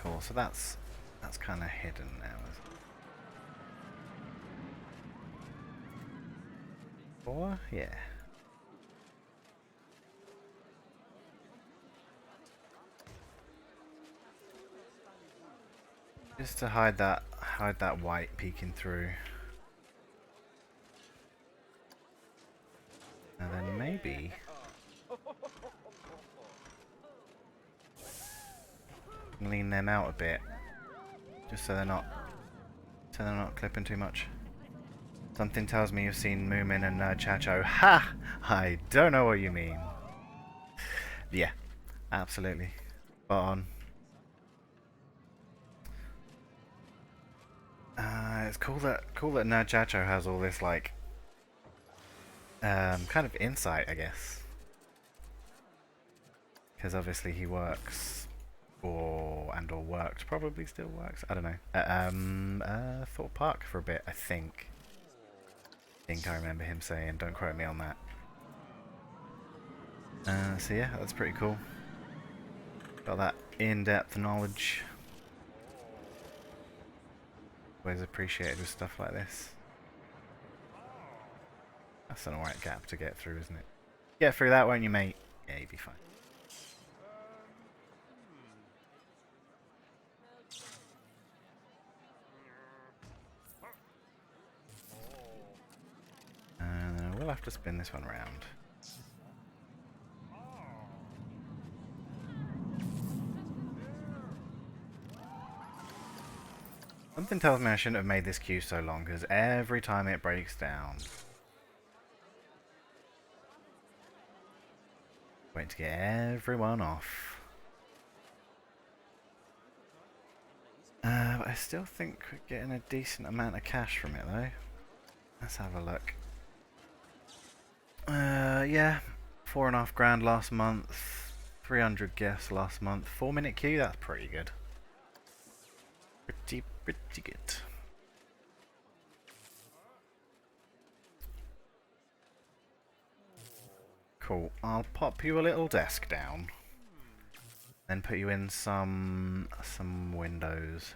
Cool. So that's kind of hidden now, isn't it? 4? Yeah. Just to hide that white peeking through. And then maybe lean them out a bit, just so they're not clipping too much. Something tells me you've seen Moomin and Chacho. Ha! I don't know what you mean. Yeah, absolutely. Spot on. It's cool that Nerd Chacho has all this like kind of insight, I guess, because obviously he works or worked, probably still works. I don't know. Thorpe Park for a bit, I think. I remember him saying. Don't quote me on that. So yeah, that's pretty cool. Got that in-depth knowledge. Always appreciated with stuff like this. That's an alright gap to get through, isn't it? Get through that, won't you, mate? Yeah, you'll be fine. And then we'll have to spin this one round. Something tells me I shouldn't have made this queue so long, because every time it breaks down... Wait to get everyone off. But I still think we're getting a decent amount of cash from it, though. Let's have a look. Yeah. 4.5 grand last month. 300 guests last month. 4-minute queue, that's pretty good. Pretty good. Cool. I'll pop you a little desk down. Then put you in some windows.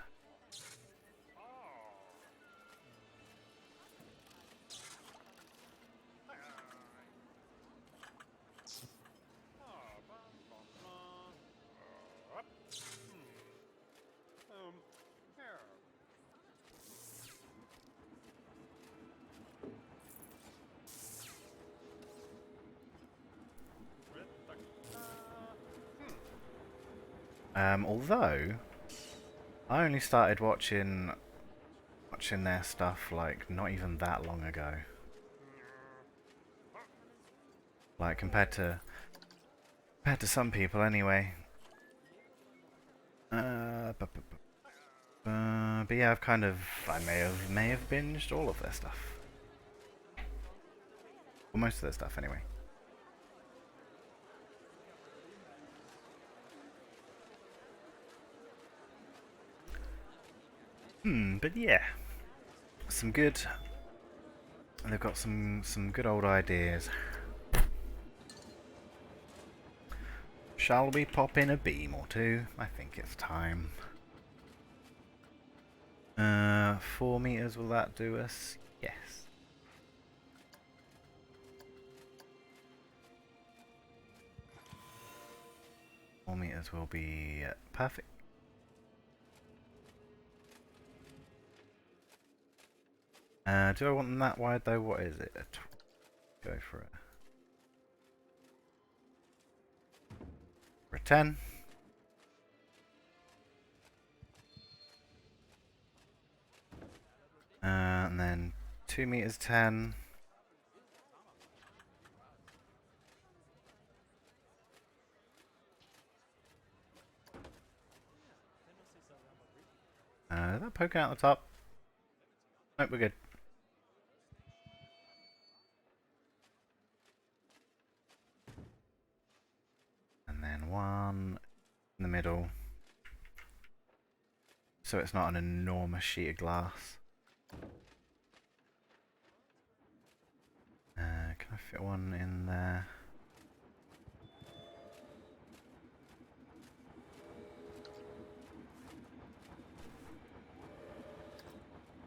Although I only started watching their stuff like not even that long ago. Like compared to some people anyway. But yeah, I may have binged all of their stuff. Well, most of their stuff anyway. But yeah, some good. They've got some good old ideas. Shall we pop in a beam or two? I think it's time. 4 meters, will that do us? Yes. $4 will be perfect. Do I want them that wide though? What is it? Go for it. For a 10. And then 2 meters 10. Is that poking out the top? Nope, we're good. And then one in the middle. So it's not an enormous sheet of glass. Can I fit one in there?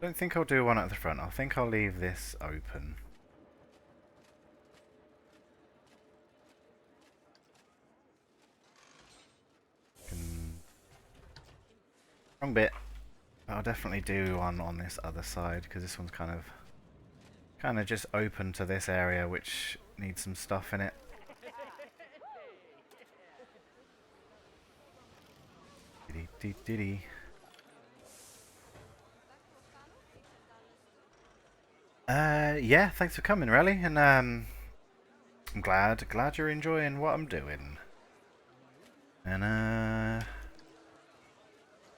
I don't think I'll do one at the front. I think I'll leave this open. Wrong bit. But I'll definitely do one on this other side because this one's kind of just open to this area which needs some stuff in it. Diddy. Yeah, thanks for coming, Relly, and I'm glad you're enjoying what I'm doing. And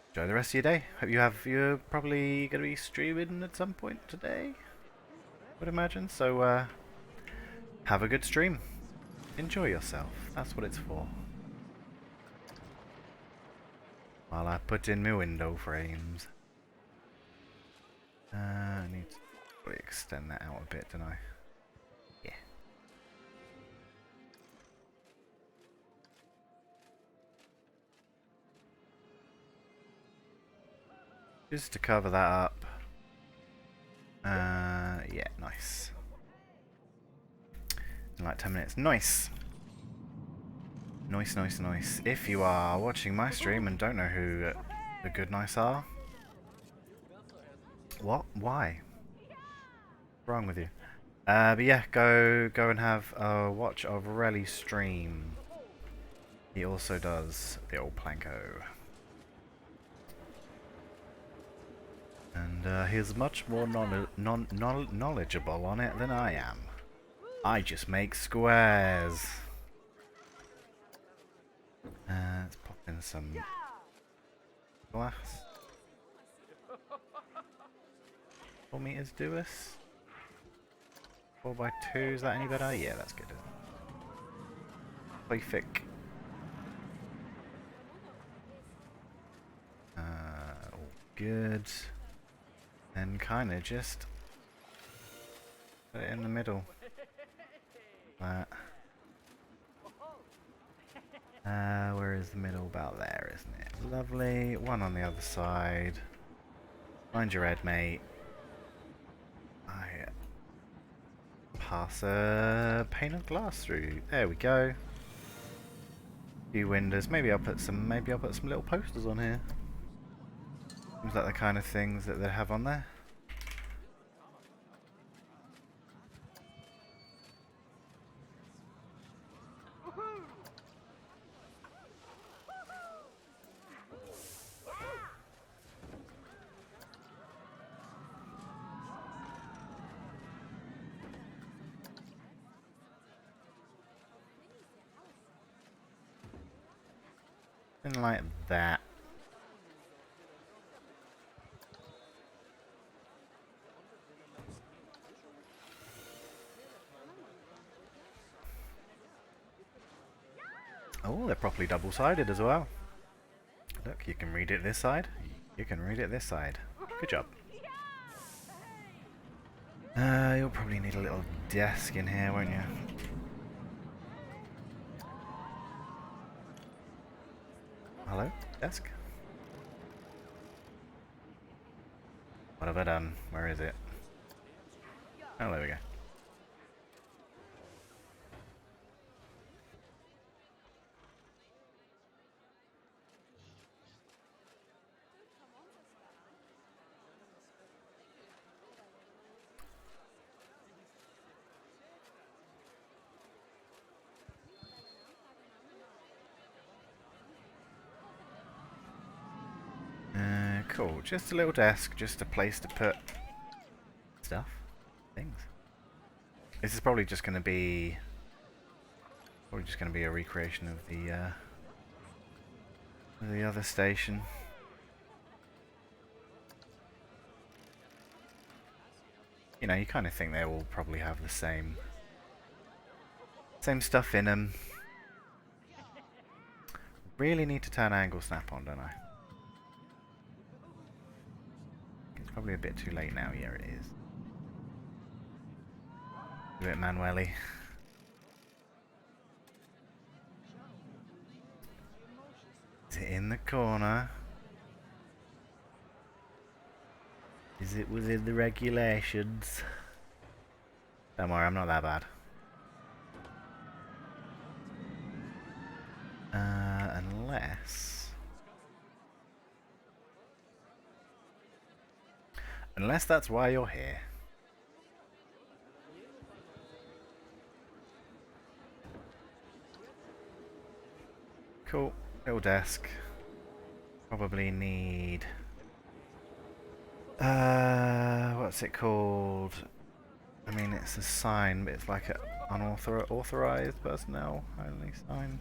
enjoy the rest of your day. Hope you're probably gonna be streaming at some point today, I would imagine. So have a good stream. Enjoy yourself. That's what it's for. While I put in my window frames. I need to probably extend that out a bit, don't I? Yeah. Just to cover that up. Yeah, nice. In like 10 minutes. Nice! Nice. If you are watching my stream and don't know who the Good Nice are... What? Why? What's wrong with you? But yeah, go and have a watch of Relly's stream. He also does the old Planko. And he's much more knowledgeable on it than I am. I just make squares. Let's pop in some glass. 4 meters do us. 4x2, is that any better? Yeah, that's good. Perfect. All good. And kind of just put it in the middle. That. Where is the middle? About there, isn't it? Lovely. One on the other side. Find your head, mate. I pass a pane of glass through. There we go. Few windows. Maybe I'll put some little posters on here. Seems like the kind of things that they have on there. Something like that. Oh, they're properly double-sided as well. Look, you can read it this side. You can read it this side. Good job. You'll probably need a little desk in here, won't you? Hello? Desk? What have I done? Where is it? Oh, there we go. Cool. Just a little desk, just a place to put stuff. things. This is probably just going to be a recreation of the other station. You know, you kind of think they all probably have the same stuff in them. Really need to turn angle snap on, don't I? It's probably a bit too late now. Yeah, it is. Do it manually. Is it in the corner? Is it within the regulations? Don't worry, I'm not that bad. Unless that's why you're here. Cool. Little desk. Probably need... what's it called? I mean, it's a sign, but it's like an unauthorized personnel only sign.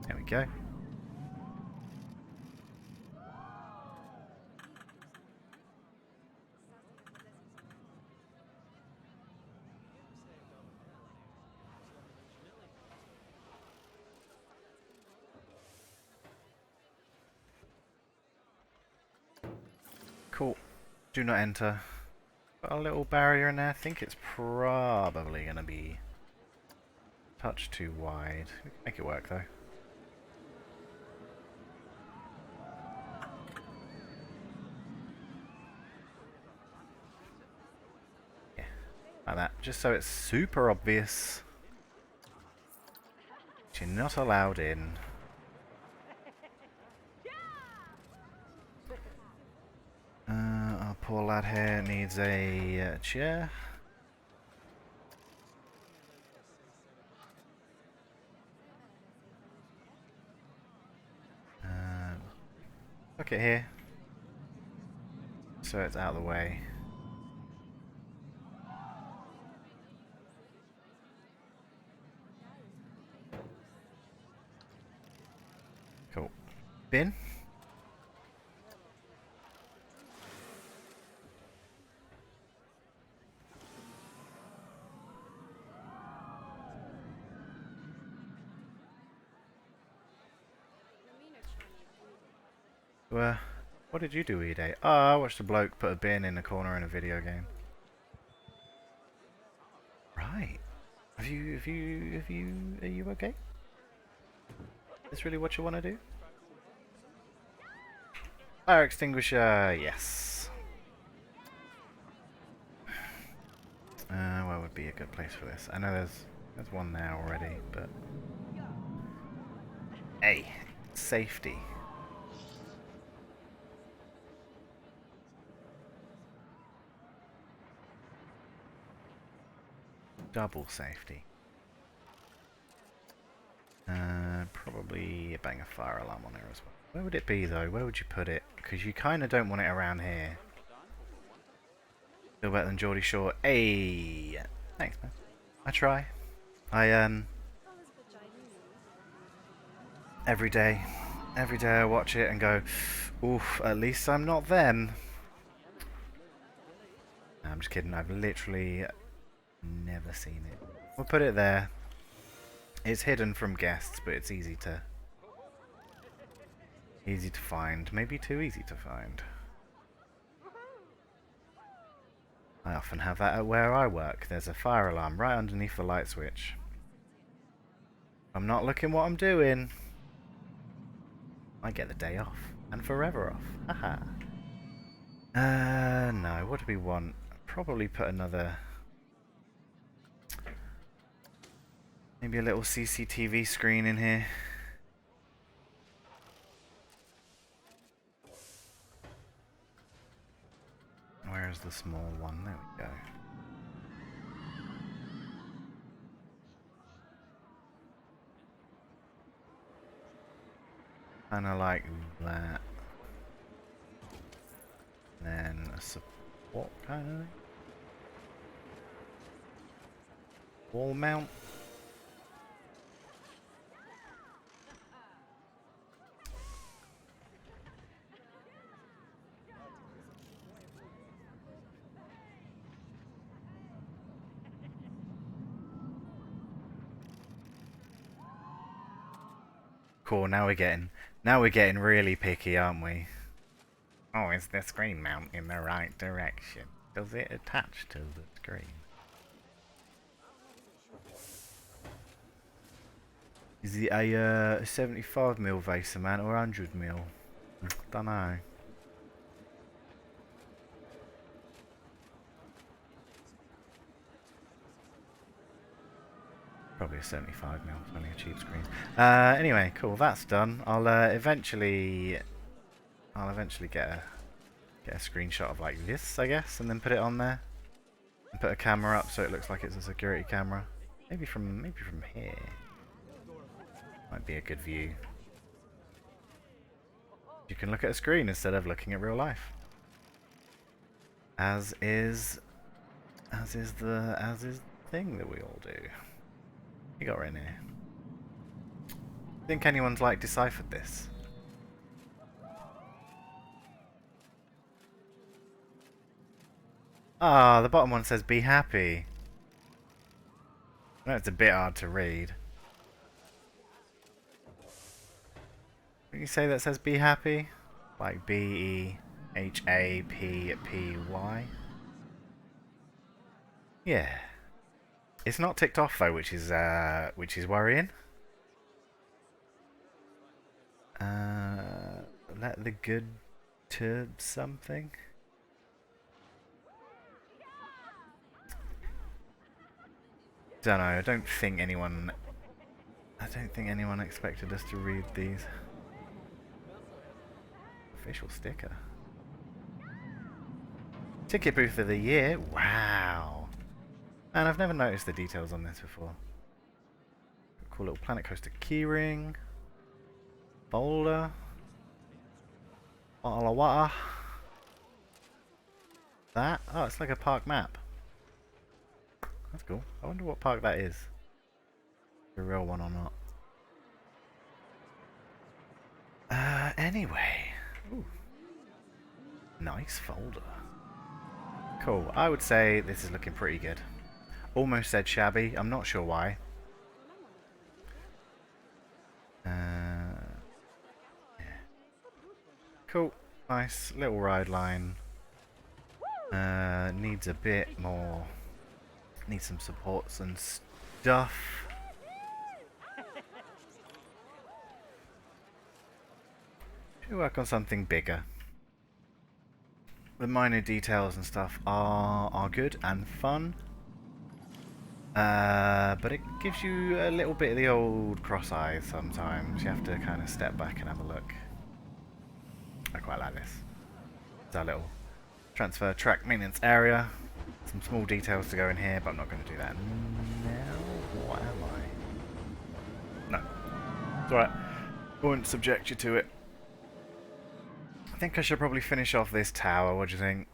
There we go. Cool. Do not enter. Got a little barrier in there. I think it's probably going to be a touch too wide. We can make it work though. Yeah, like that. Just so it's super obvious. You're not allowed in. Our poor lad here needs a chair. Look at here. So it's out of the way. Cool. Bin. What did you do E-Day? Oh, I watched a bloke put a bin in a corner in a video game. Right. Are you okay? Is this really what you want to do? Fire extinguisher, yes. Where would be a good place for this? I know there's one there already, but... Hey, safety. Double safety. Probably bang a fire alarm on there as well. Where would it be though? Where would you put it? Because you kind of don't want it around here. Still better than Geordie Shore. Hey, thanks, man. I try. Every day I watch it and go, oof. At least I'm not them. No, I'm just kidding. I've literally never seen it. We'll put it there. It's hidden from guests, but it's easy to find. Maybe too easy to find. I often have that at where I work. There's a fire alarm right underneath the light switch. I'm not looking what I'm doing. I get the day off. And forever off. Haha. No. What do we want? Probably put another... Maybe a little CCTV screen in here. Where's the small one? There we go. Kinda like that. Then a support kind of thing. Wall mount. Cool, now we're getting really picky, aren't we? Oh, is the screen mount in the right direction? Does it attach to the screen? Is it a 75mm Vaser mount or 100mm? Don't know. Probably a 75mm, only a cheap screen. Anyway, cool, that's done. I'll eventually get a screenshot of like this, I guess, and then put it on there. And put a camera up so it looks like it's a security camera. Maybe from here. Might be a good view. You can look at a screen instead of looking at real life. As is the thing that we all do. You got right in here. Think anyone's like deciphered this? Ah, the bottom one says be happy. I know it's a bit hard to read. Can you say that says be happy? Like BEHAPPY? Yeah. It's not ticked off though, which is worrying. Let the good to something. Don't know. I don't think anyone expected us to read these. Official sticker. Ticket booth of the year. Wow. And I've never noticed the details on this before. Cool little Planet Coaster keyring. Boulder. Bottle of water. That? Oh, it's like a park map. That's cool. I wonder what park that is. The real one or not. Anyway. Ooh. Nice folder. Cool. I would say this is looking pretty good. Almost said shabby. I'm not sure why. Yeah. Cool. Nice little ride line. Needs a bit more. Needs some supports and stuff. Should work on something bigger. The minor details and stuff are good and fun. But it gives you a little bit of the old cross eyes sometimes. You have to kind of step back and have a look. I quite like this. It's our little transfer track maintenance area. Some small details to go in here, but I'm not going to do that now. What am I? No. It's alright. I won't subject you to it. I think I should probably finish off this tower. What do you think?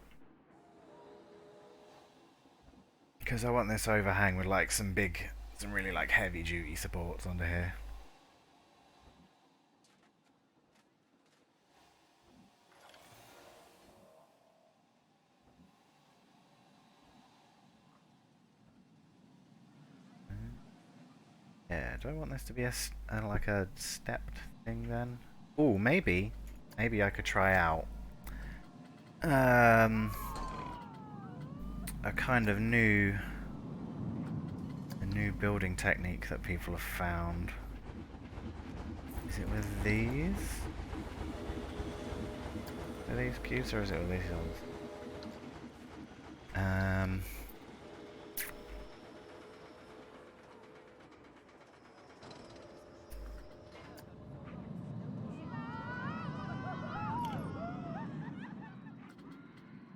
Because I want this overhang with like some really like heavy duty supports under here. Yeah, do I want this to be like a stepped thing then? Oh, maybe I could try out a kind of new building technique that people have found. Is it with these? Are these cubes or is it with these ones?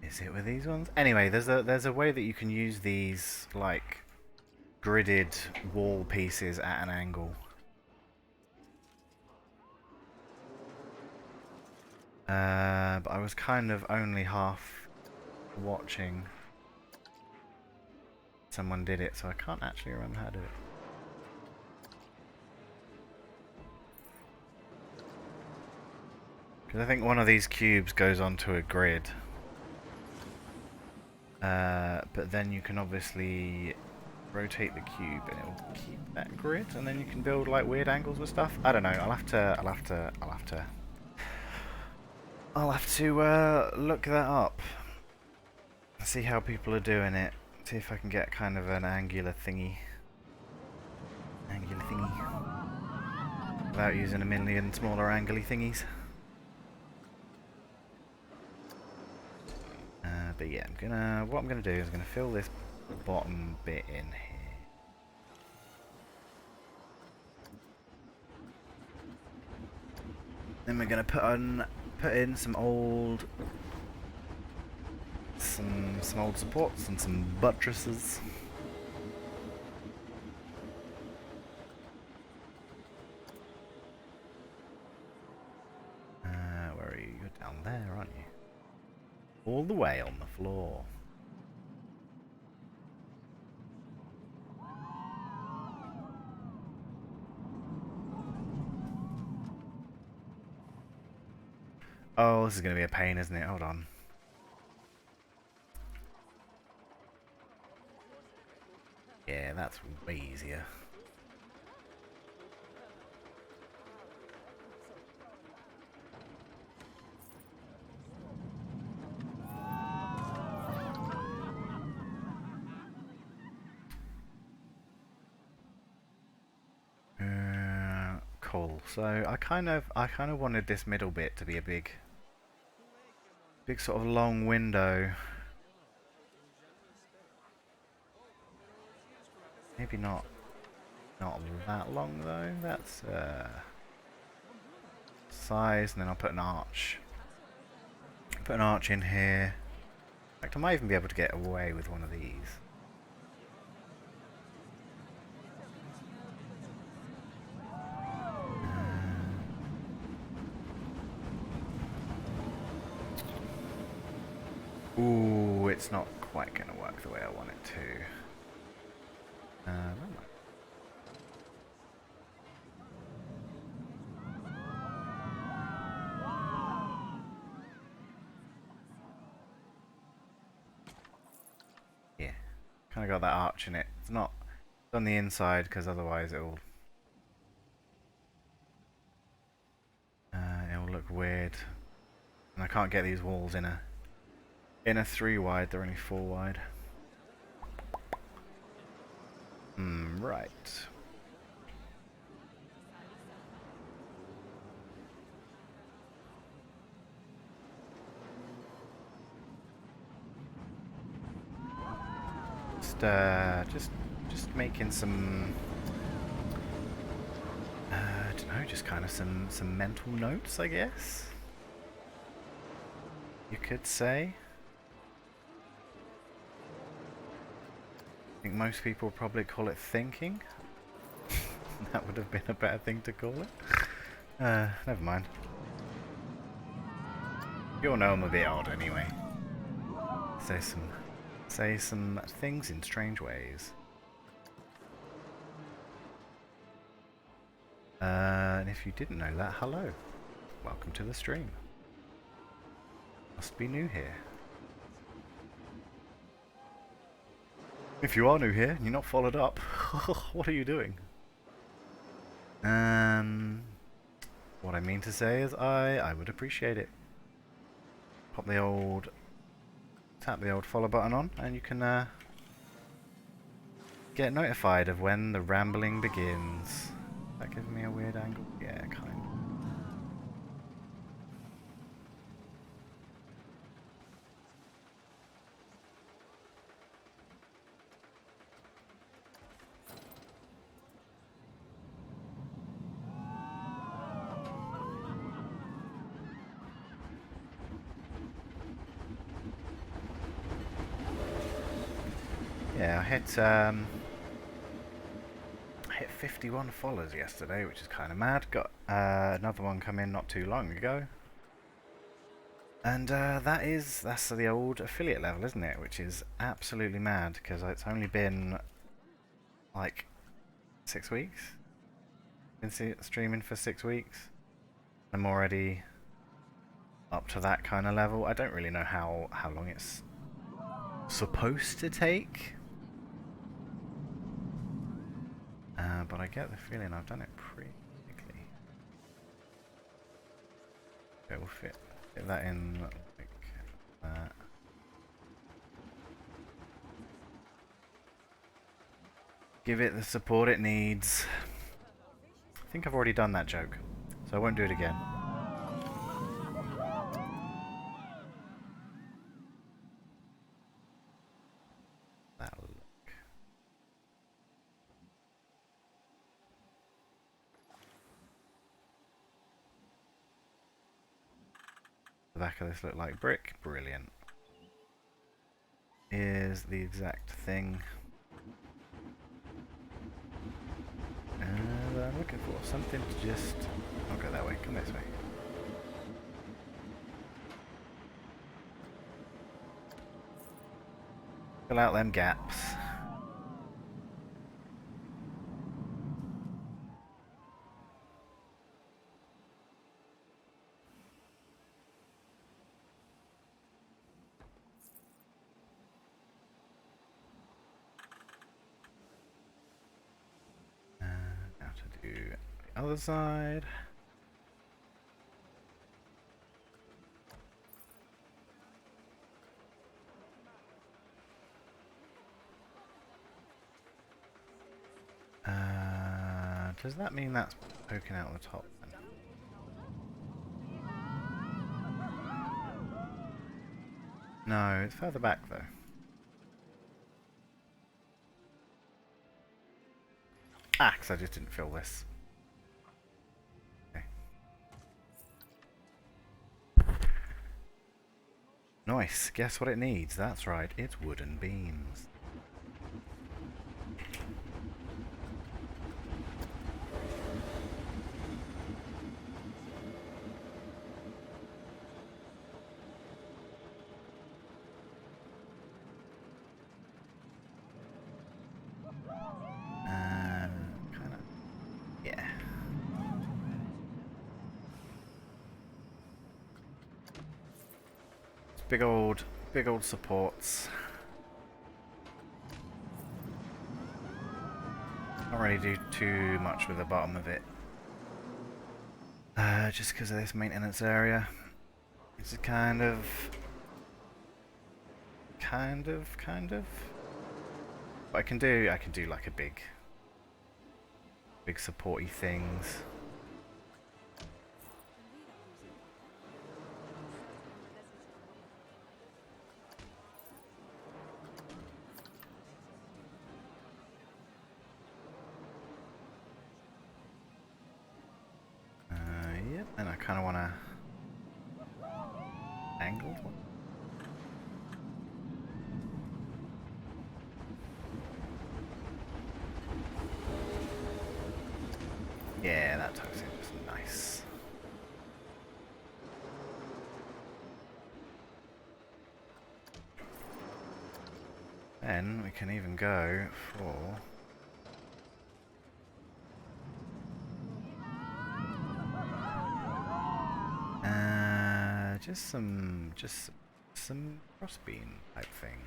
Is it with these ones? Anyway, there's a way that you can use these like gridded wall pieces at an angle. But I was kind of only half watching someone did it, so I can't actually remember how to do it. Because I think one of these cubes goes onto a grid. But then you can obviously rotate the cube and it will keep that grid, and then you can build like weird angles with stuff. I don't know. I'll have to look that up. See how people are doing it. See if I can get kind of an angular thingy. Without using a million smaller angly thingies. But yeah, what I'm gonna do is I'm gonna fill this bottom bit in here. Then we're gonna put in some old supports and some buttresses. Where are you? You're down there, aren't you? All the way on the floor. Oh, this is going to be a pain, isn't it? Hold on. Yeah, that's way easier. Cool. So I kind of wanted this middle bit to be a big sort of long window. Maybe not that long though. That's size, and then I'll put an arch. Put an arch in here. In fact, I might even be able to get away with one of these. Ooh, it's not quite going to work the way I want it to. Yeah, kind of got that arch in it. It's not on the inside because otherwise it'll look weird. And I can't get these walls in a 3 wide. They're only 4 wide. Right. Just making some I don't know, just kind of some mental notes, I guess you could say. I think most people would probably call it thinking. That would have been a better thing to call it. Never mind. You'll know I'm a bit odd anyway. Say some things in strange ways. And if you didn't know that, hello. Welcome to the stream. Must be new here. If you are new here and you're not followed up, what are you doing? What I mean to say is I would appreciate it. Tap the old follow button on and you can get notified of when the rambling begins. That gives me a weird angle? Yeah, kind of. Yeah, I hit 51 followers yesterday, which is kind of mad. Got another one come in not too long ago. And that's the old affiliate level, isn't it? Which is absolutely mad because it's only been like 6 weeks. Been streaming for 6 weeks. I'm already up to that kind of level. I don't really know how long it's supposed to take. But I get the feeling I've done it pretty quickly. Okay, we'll fit that in like that. Give it the support it needs. I think I've already done that joke, so I won't do it again. That'll look. The back of this look like brick. Brilliant. Is the exact thing. And I'm looking for something to just... I'll go that way, come this way. Fill out them gaps. Now to do the other side. Does that mean that's poking out the top then? No, it's further back though. Ah, because I just didn't fill this. Okay. Nice. Guess what it needs? That's right, it's wooden beams. Big old supports. Can't really do too much with the bottom of it. Just because of this maintenance area. It's kind of. What I can do like a big supporty things. Yep, and I kind of want to angled one. Yeah, that tucks in just nice. Then we can even go for just some crossbeam type thing.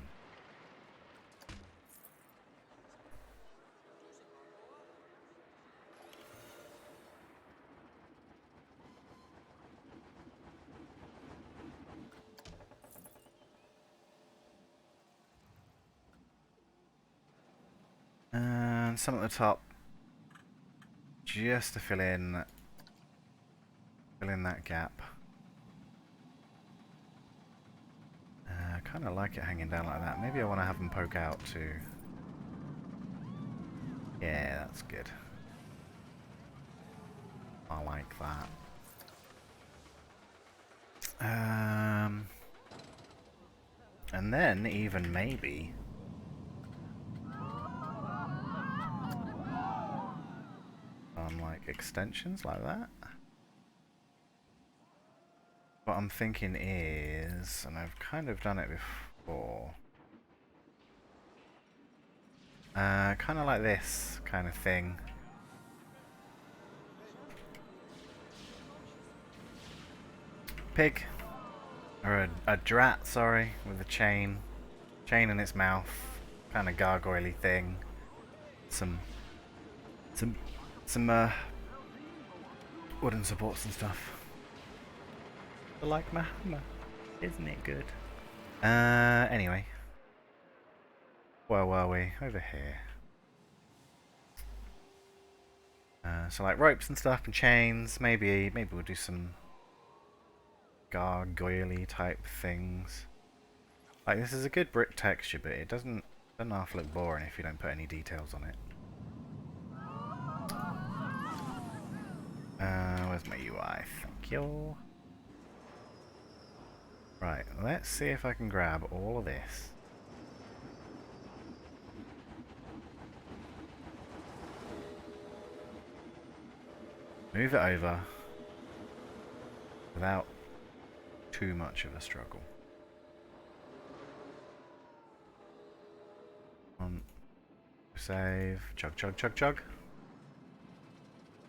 And some at the top, just to fill in that gap. I kind of like it hanging down like that. Maybe I want to have them poke out too. Yeah, that's good. I like that. And then even maybe on like extensions like that. what I'm thinking is, and I've kind of done it before, kind of like this kind of thing. Pig, or a drat, sorry, with a chain in its mouth, kind of gargoyle-y thing. Some wooden supports and stuff. I like my hammer, isn't it good? Anyway, where were we? Over here. So like ropes and stuff and chains. Maybe we'll do some gargoyle-y type things. Like this is a good brick texture, but it doesn't half look boring if you don't put any details on it. Where's my UI? Thank you. Right, let's see if I can grab all of this. Move it over without too much of a struggle. Save. Chug, chug, chug, chug.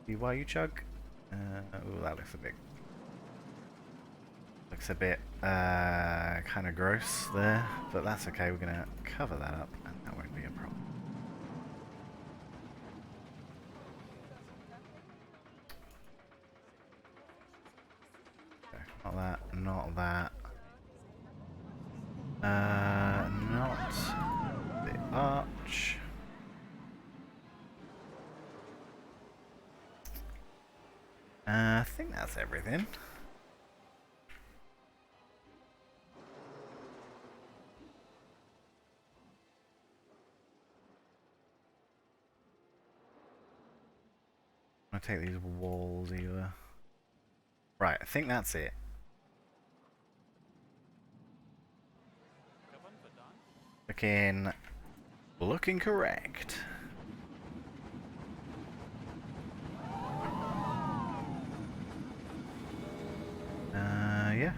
See why you chug? Ooh, that looks a bit kind of gross there, but that's okay. We're gonna cover that up, and that won't be a problem. Okay, not that, not that. Not the arch. I think that's everything. I'm gonna take these walls either. Right, I think that's it. Looking correct. Yeah.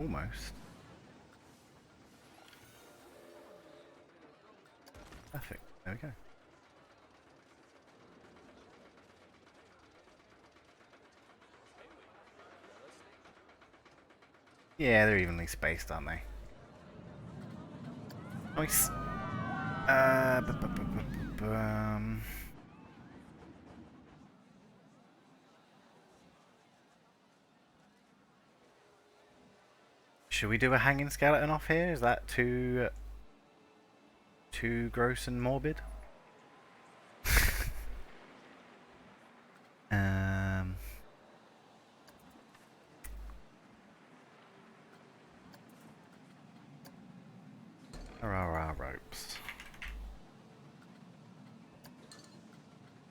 Almost. Perfect. There we go. Yeah, they're evenly spaced, aren't they? Nice. Should we do a hanging skeleton off here? Is that too gross and morbid? Where are our ropes?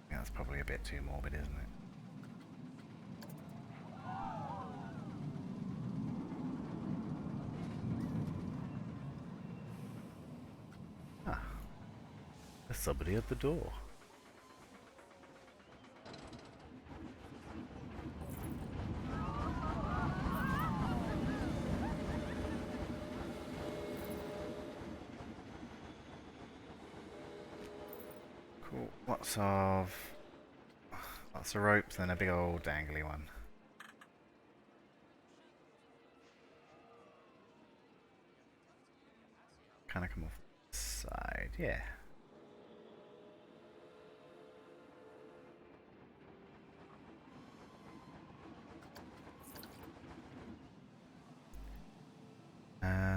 Yeah, that's probably a bit too morbid, isn't it? Ah, there's somebody at the door. Cool. Lots of ropes and a big old dangly one. Kind of come off the side, yeah.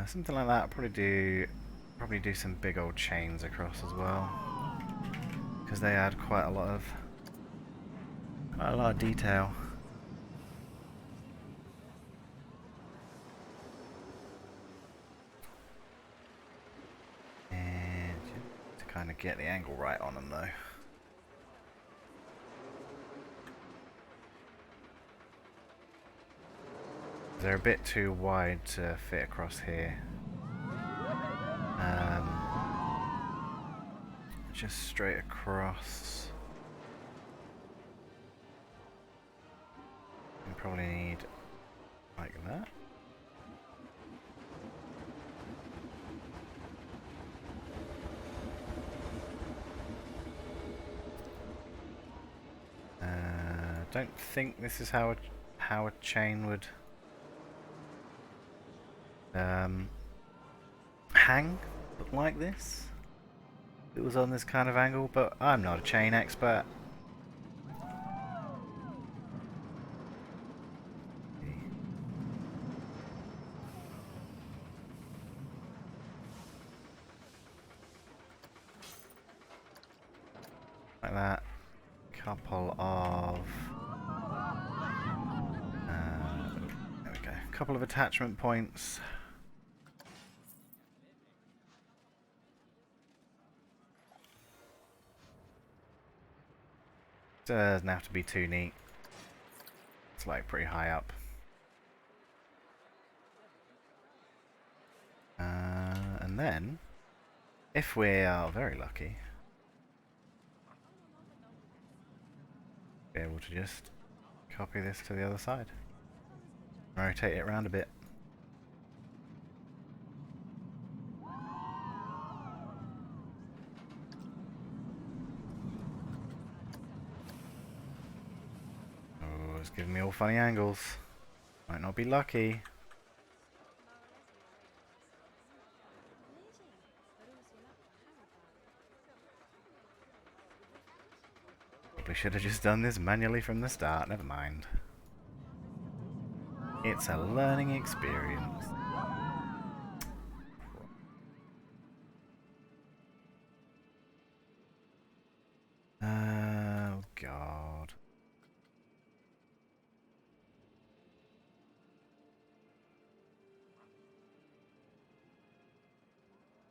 Something like that. Probably do some big old chains across as well, because they add quite a lot of detail. And to kind of get the angle right on them though. They're a bit too wide to fit across here. Just straight across. probably need like that. Don't think this is how a chain would hang like this. It was on this kind of angle, but I'm not a chain expert. Like that. Couple of there we go. Couple of attachment points. Doesn't have to be too neat. It's like pretty high up. And then, if we are very lucky, be able to just copy this to the other side. Rotate it around a bit. Oh, it's giving me all funny angles. Might not be lucky. Probably should have just done this manually from the start. Never mind. It's a learning experience. Oh God.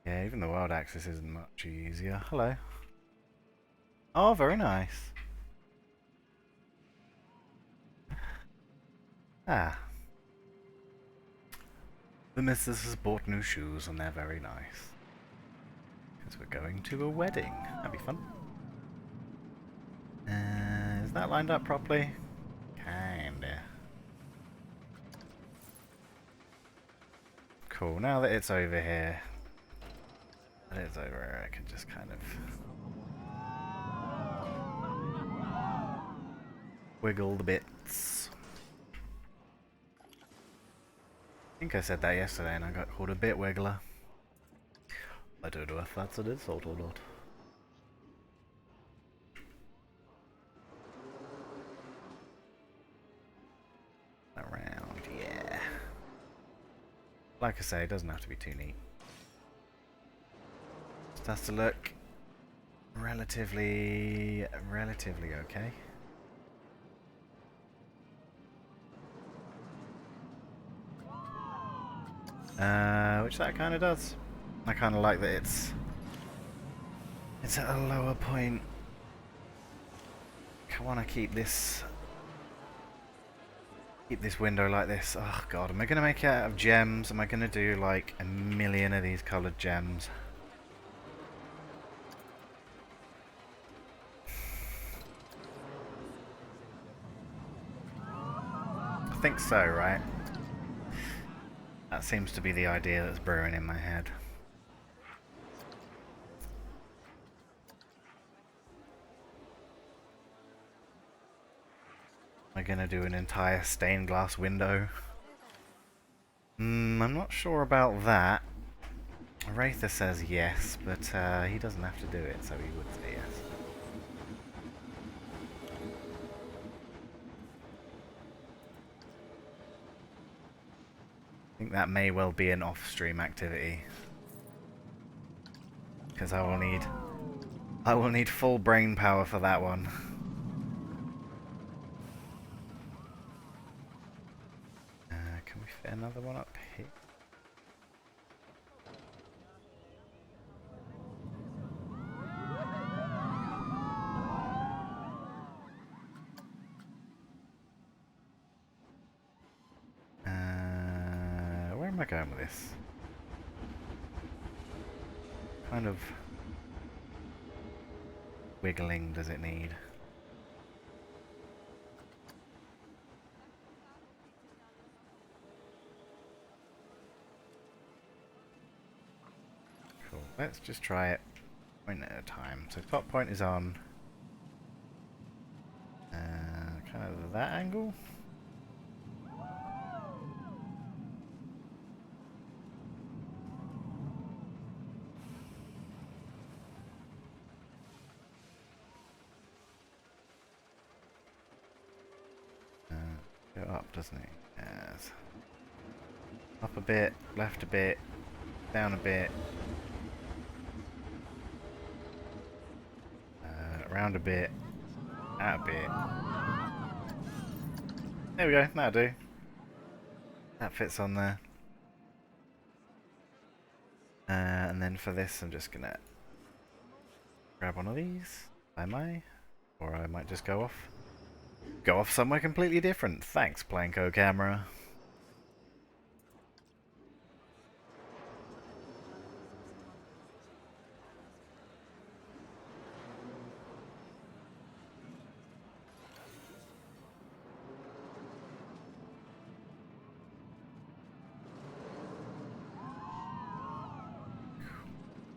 Yeah, even the world axis isn't much easier. Hello. Oh, very nice. Ah. The missus has bought new shoes and they're very nice. Because we're going to a wedding. That'd be fun. Is that lined up properly? Kinda. Cool, now that it's over here, I can just kind of wiggle the bits. I think I said that yesterday and I got called a bit wiggler. I don't know if that's an insult or not. Around, yeah. Like I say, it doesn't have to be too neat. Just has to look relatively okay. Which that kind of does. I kind of like that it's at a lower point. I want to keep this window like this. Oh God, am I going to make it out of gems? Am I going to do like a million of these coloured gems? I think so, right? That seems to be the idea that's brewing in my head. Am I going to do an entire stained glass window? I'm not sure about that. Wraither says yes, but he doesn't have to do it, so he would say yes. I think that may well be an off-stream activity. Because I will need full brain power for that one. Can we fit another one up here? Where am I going with this? Kind of wiggling does it need? Let's just try it point at a time. So top point is on kind of that angle. Go up, doesn't it? Yes. Up a bit, left a bit, down a bit, around a bit, out a bit. There we go, that'll do. That fits on there. And then for this, I'm just gonna grab one of these, if I may, or I might just go off somewhere completely different. Thanks, Planko camera.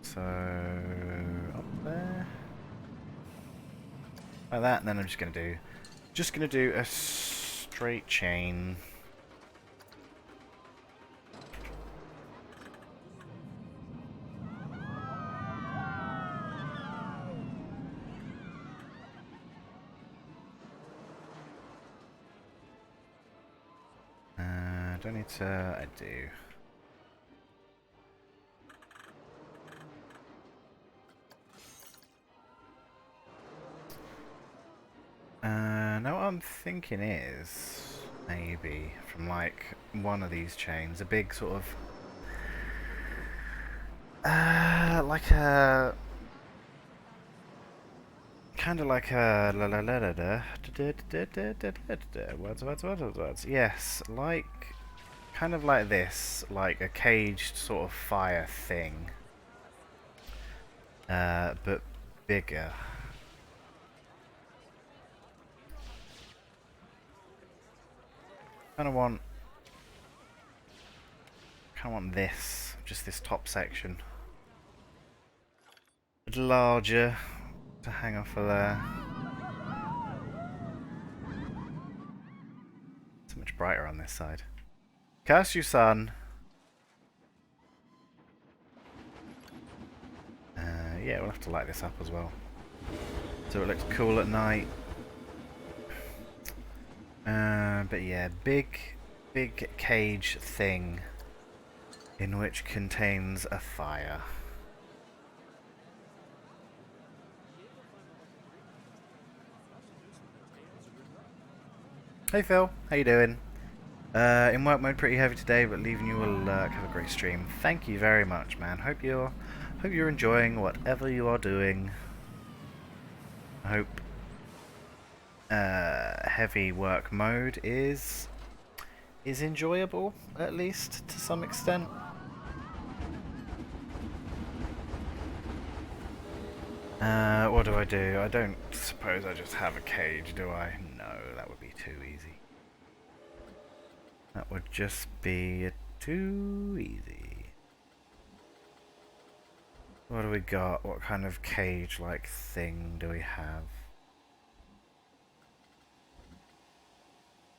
So up there, like that, and then I'm just gonna do a straight chain. Don't need to. I do. Now what I'm thinking is maybe from like one of these chains, a big sort of like a kind of like a la la la la da words. Yes, like kind of like this, like a caged sort of fire thing, but bigger. Kind of want this, just this top section, a little larger to hang off of there. So much brighter on this side. Curse you, sun. Yeah, we'll have to light this up as well, so it looks cool at night. But yeah, big cage thing in which contains a fire. Hey Phil, how you doing? In work mode, pretty heavy today, but leaving you a lurk. Have a great stream. Thank you very much, man. Hope you're enjoying whatever you are doing. I hope heavy work mode is enjoyable, at least to some extent. What do? I don't suppose I just have a cage, do I? No, that would be too easy. That would just be too easy. What do we got? What kind of cage-like thing do we have?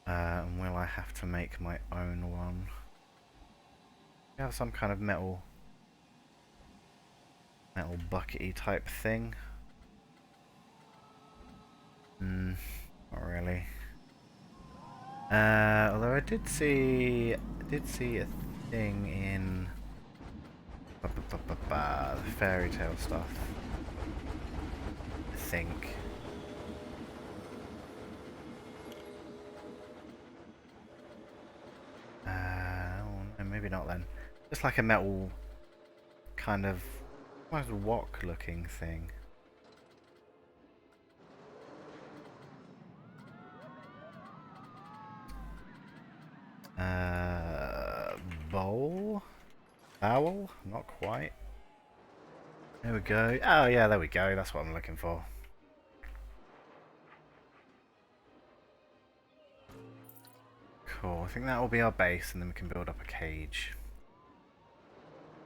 And will I have to make my own one? We have some kind of metal buckety type thing. Not really. Although I did see a thing in the fairy tale stuff, I think. No, maybe not then. Just like a metal kind of almost wok looking thing. Bowl? Bowel? Not quite. There we go. Oh yeah, there we go. That's what I'm looking for. Cool. I think that will be our base, and then we can build up a cage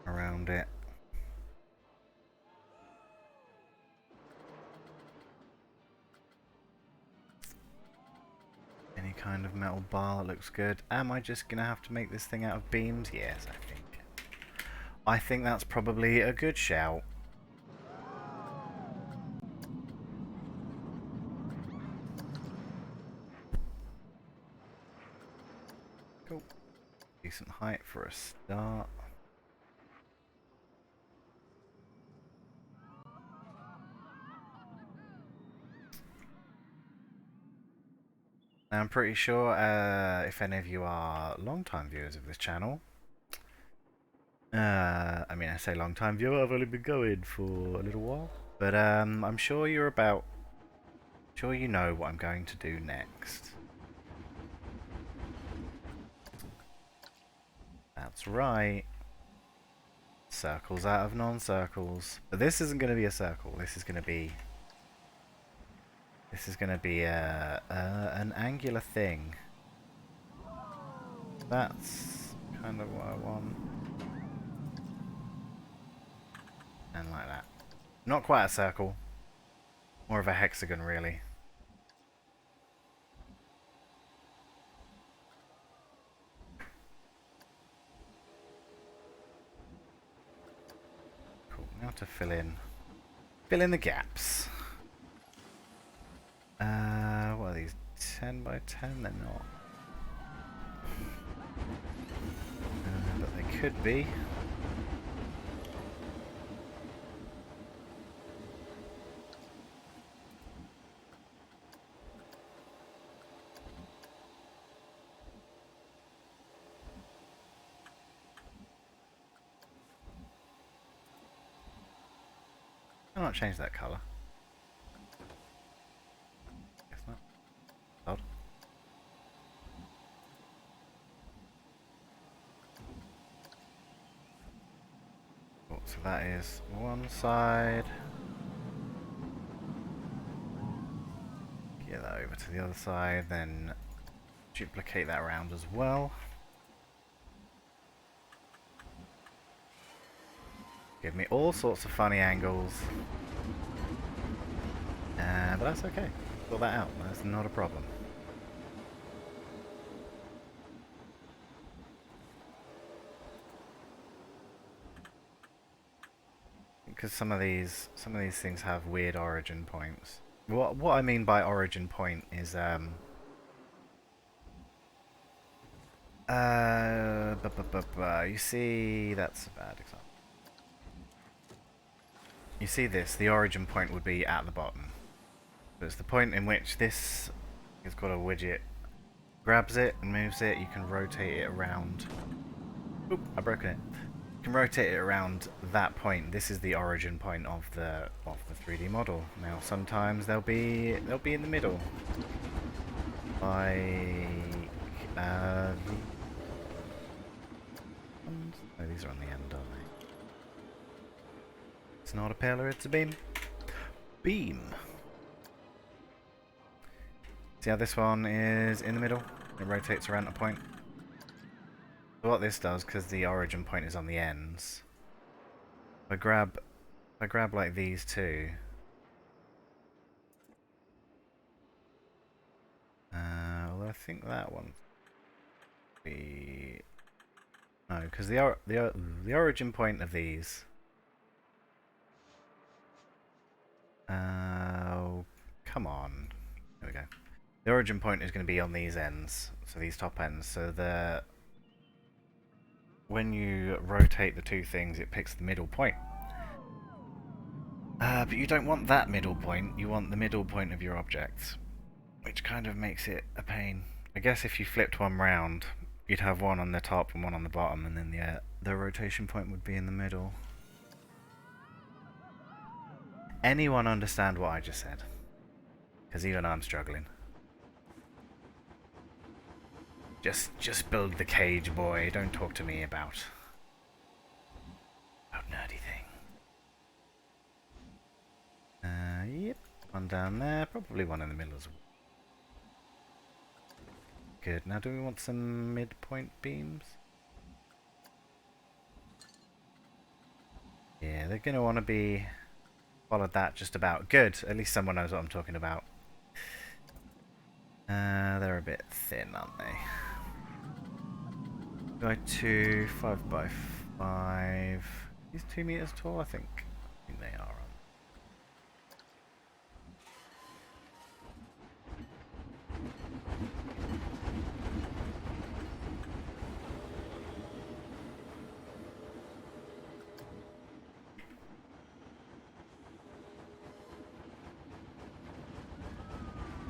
around it. Any kind of metal bar that looks good. Am I just gonna have to make this thing out of beams? Yes, I think. I think that's probably a good shout. Cool. Decent height for a start. Now, I'm pretty sure if any of you are long-time viewers of this channel, I mean, I say long-time viewer, I've only been going for a little while, but I'm sure you know what I'm going to do next. That's right. Circles out of non-circles. But this isn't going to be a circle. This is going to be an angular thing. That's kind of what I want. And like that. Not quite a circle. More of a hexagon, really. Cool. Now to fill in the gaps. What are these? 10 by 10? They're not. But they could be. I'll not change that colour. Guess not. Odd. Cool, so that is one side. Get that over to the other side, then duplicate that around as well. Give me all sorts of funny angles. But that's okay. Sort that out. That's not a problem. Because some of these things have weird origin points. What I mean by origin point is you see, that's a bad example. You see this, the origin point would be at the bottom. So it's the point in which this has got a widget, grabs it and moves it, you can rotate it around. Oop, I've broken it. You can rotate it around that point. This is the origin point of the 3D model. Now sometimes they'll be in the middle. Like oh, these are on the end, aren't they? It's not a pillar, it's a beam. Beam. See how this one is in the middle? It rotates around a point. So what this does, because the origin point is on the ends, if I grab like these two, although I think that one be no, because the origin point of these. Oh, come on. There we go. The origin point is going to be on these ends, so these top ends. So when you rotate the two things, it picks the middle point. But you don't want that middle point. You want the middle point of your object, which kind of makes it a pain. I guess if you flipped one round, you'd have one on the top and one on the bottom, and then the rotation point would be in the middle. Anyone understand what I just said? Because even I'm struggling. Just build the cage, boy. Don't talk to me about nerdy thing. Yep. One down there. Probably one in the middle as well. Good. Now do we want some midpoint beams? Yeah, they're going to want to be followed that just about. Good. At least someone knows what I'm talking about. They're a bit thin, aren't they? Go to 5 by 5. These 2 meters tall, I think they are.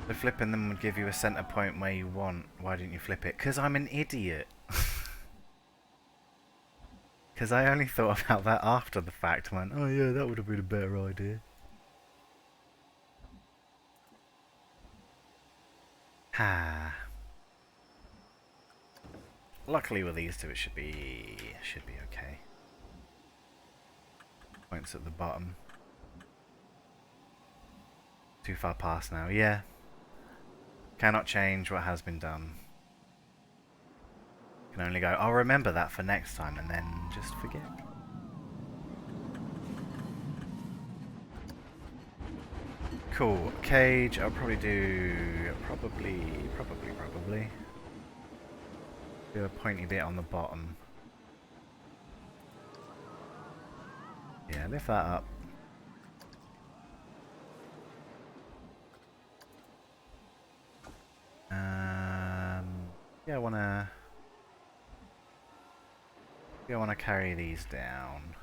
So flipping them would give you a center point where you want. Why didn't you flip it? Because I'm an idiot. Because I only thought about that after the fact and went, oh yeah, that would have been a better idea. Ha. Luckily with these two it should be okay. Points at the bottom. Too far past now, yeah. Cannot change what has been done. Can only go, I'll remember that for next time and then just forget. Cool. Cage, I'll probably do... Probably. Do a pointy bit on the bottom. Yeah, lift that up. Yeah, I wanna carry these down.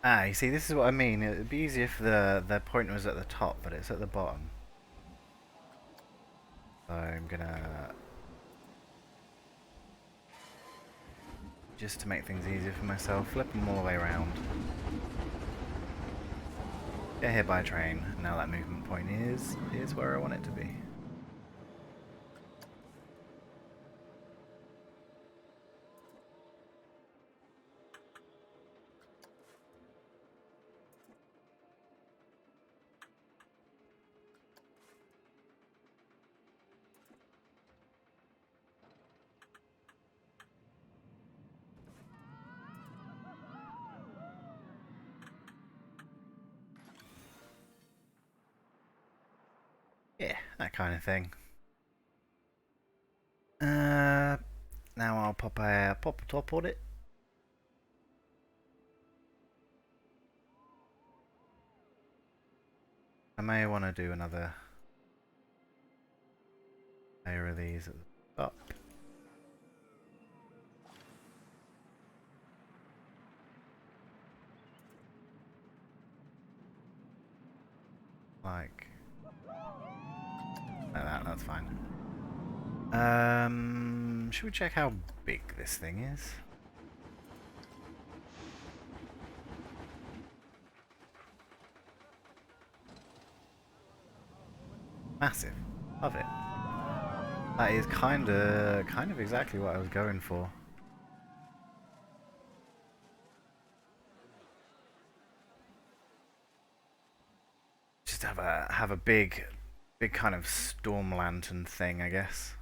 Ah, you see, this is what I mean. It'd be easier if the pointer was at the top, but it's at the bottom. So I'm gonna... Just to make things easier for myself, flip them all the way around. Get hit by a train. Now that movement point is where I want it to be. Yeah, that kind of thing. Now I'll pop a top on it. I may want to do another layer of these at the top. Like that, that's fine. Should we check how big this thing is? Massive. Love it. That is kind of exactly what I was going for. Just have a big kind of storm lantern thing, I guess.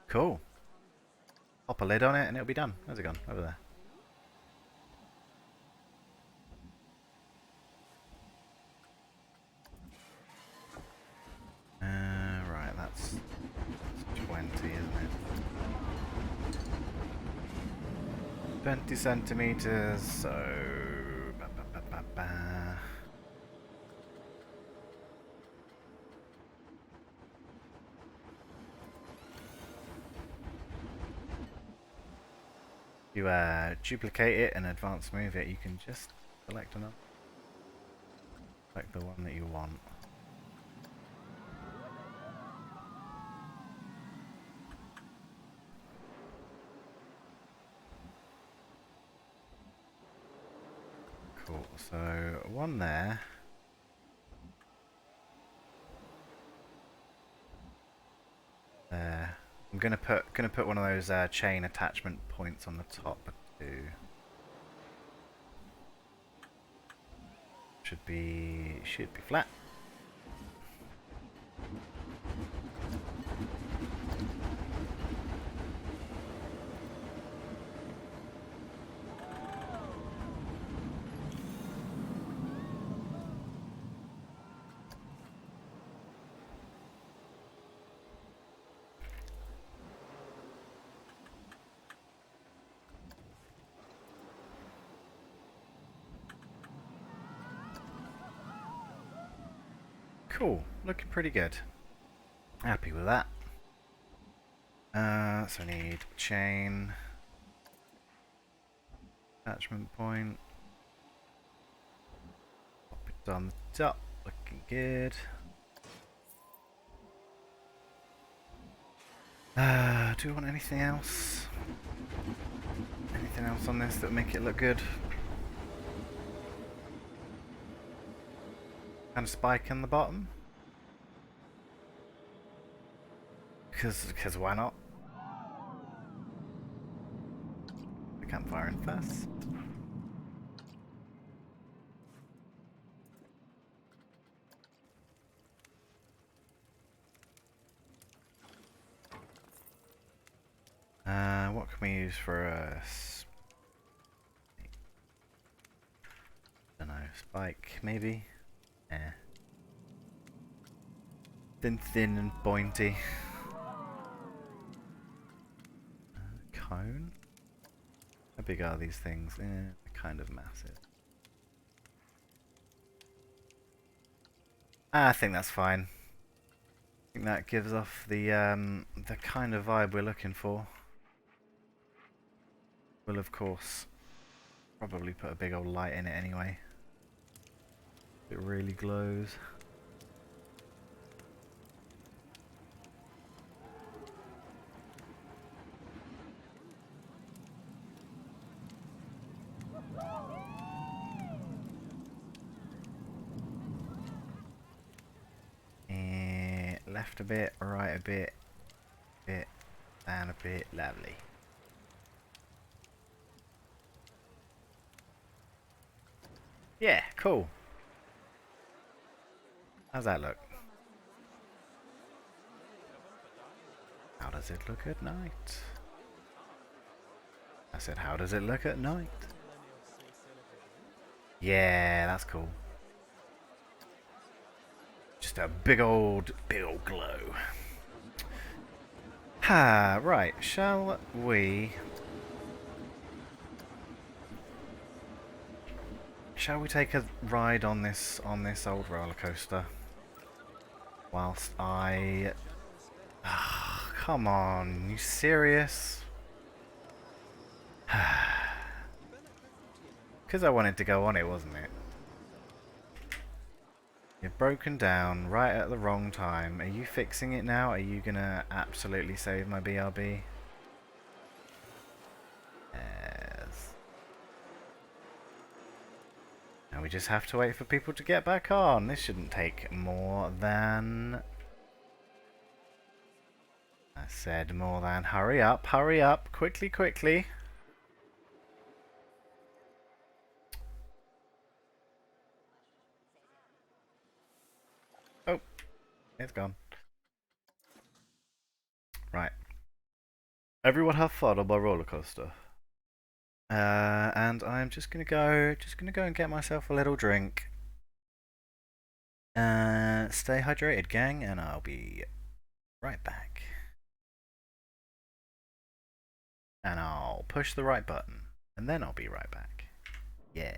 Cool. Pop a lid on it and it'll be done. Where's it gone? Over there. Right, that's 20, isn't it? 20 centimeters, so... You duplicate it and advance move it, you can just select another. Select the one that you want. Cool, so one there. There. I'm gonna put one of those chain attachment points on the top too. Should be flat. Cool, looking pretty good. Happy with that. So I need chain, attachment point. Pop it on the top, looking good. Do we want anything else? Anything else on this that would make it look good? Kind of spike in the bottom? Because why not? The campfire in first. What can we use for a... don't know, spike maybe? Eh. Thin and pointy. Cone? How big are these things? They're kind of massive. I think that's fine. I think that gives off the kind of vibe we're looking for. We'll of course probably put a big old light in it anyway. It really glows. Left a bit, right a bit, down a bit, lovely. Yeah, cool. How's that look? How does it look at night? I said, how does it look at night? Yeah, that's cool. Just a big old glow. Ha, right, shall we... shall we take a ride on this old roller coaster? Whilst I... oh, come on, you serious? Because I wanted to go on it, wasn't it? You've broken down right at the wrong time. Are you fixing it now? Are you gonna absolutely save my BRB? Yes. Now we just have to wait for people to get back on. This shouldn't take more than... I said more than... hurry up, quickly, quickly. Oh, it's gone. Right. Everyone have fun on my roller coaster. And I'm just gonna go and get myself a little drink. Stay hydrated, gang, and I'll be right back. And I'll push the right button, and then I'll be right back. Yeah.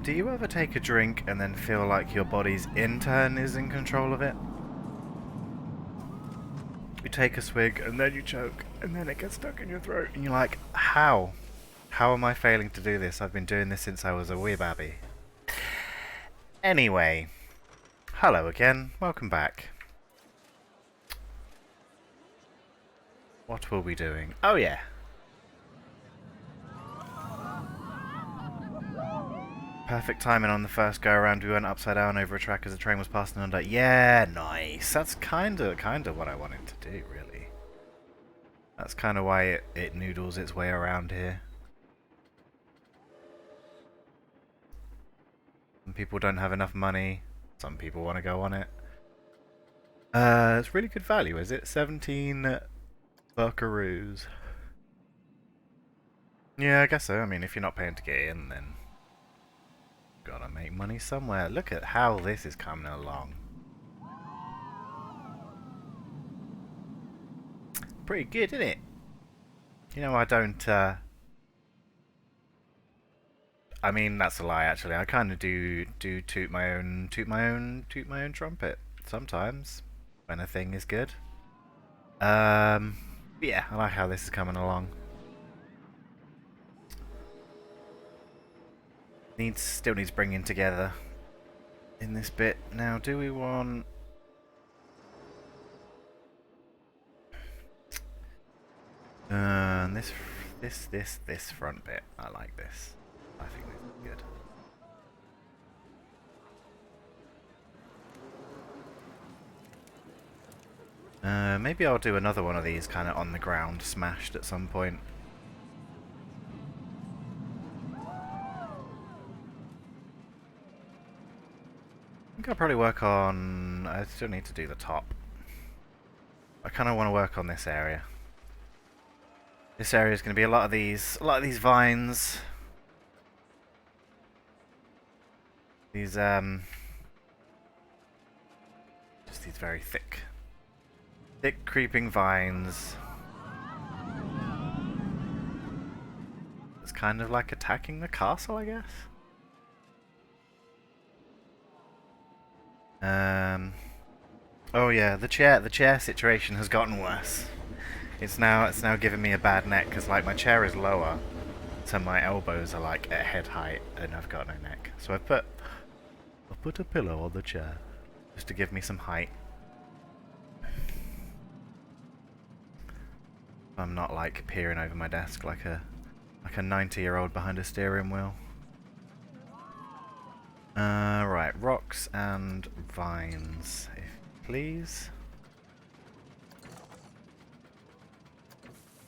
Do you ever take a drink and then feel like your body's in turn is in control of it? You take a swig and then you choke and then it gets stuck in your throat and you're like, how? How am I failing to do this? I've been doing this since I was a wee babby. Anyway, hello again, welcome back. What will we be doing? Oh yeah. Perfect timing on the first go around. We went upside down over a track as the train was passing under. Yeah, nice. That's kind of what I wanted to do, really. That's kind of why it noodles its way around here. Some people don't have enough money. Some people want to go on it. It's really good value, is it? 17 buckaroos. Yeah, I guess so. I mean, if you're not paying to get in, then gotta make money somewhere. Look at how this is coming along. Pretty good, isn't it? You know, I don't, I mean, that's a lie, actually. I kind of do toot my own trumpet sometimes when a thing is good. Yeah, I like how this is coming along. Still needs bringing together in this bit. Now, do we want... this front bit. I like this. I think this is good. Maybe I'll do another one of these kind of on the ground smashed at some point. I think I'll probably work on... I still need to do the top. I kind of want to work on this area. This area is going to be a lot of these vines. These just these very thick creeping vines. It's kind of like attacking the castle, I guess. Oh yeah, the chair situation has gotten worse. It's now giving me a bad neck because like my chair is lower, so my elbows are like at head height and I've got no neck. So I'll put a pillow on the chair just to give me some height. I'm not like peering over my desk like a 90-year-old behind a steering wheel. Right, rocks and vines, if please.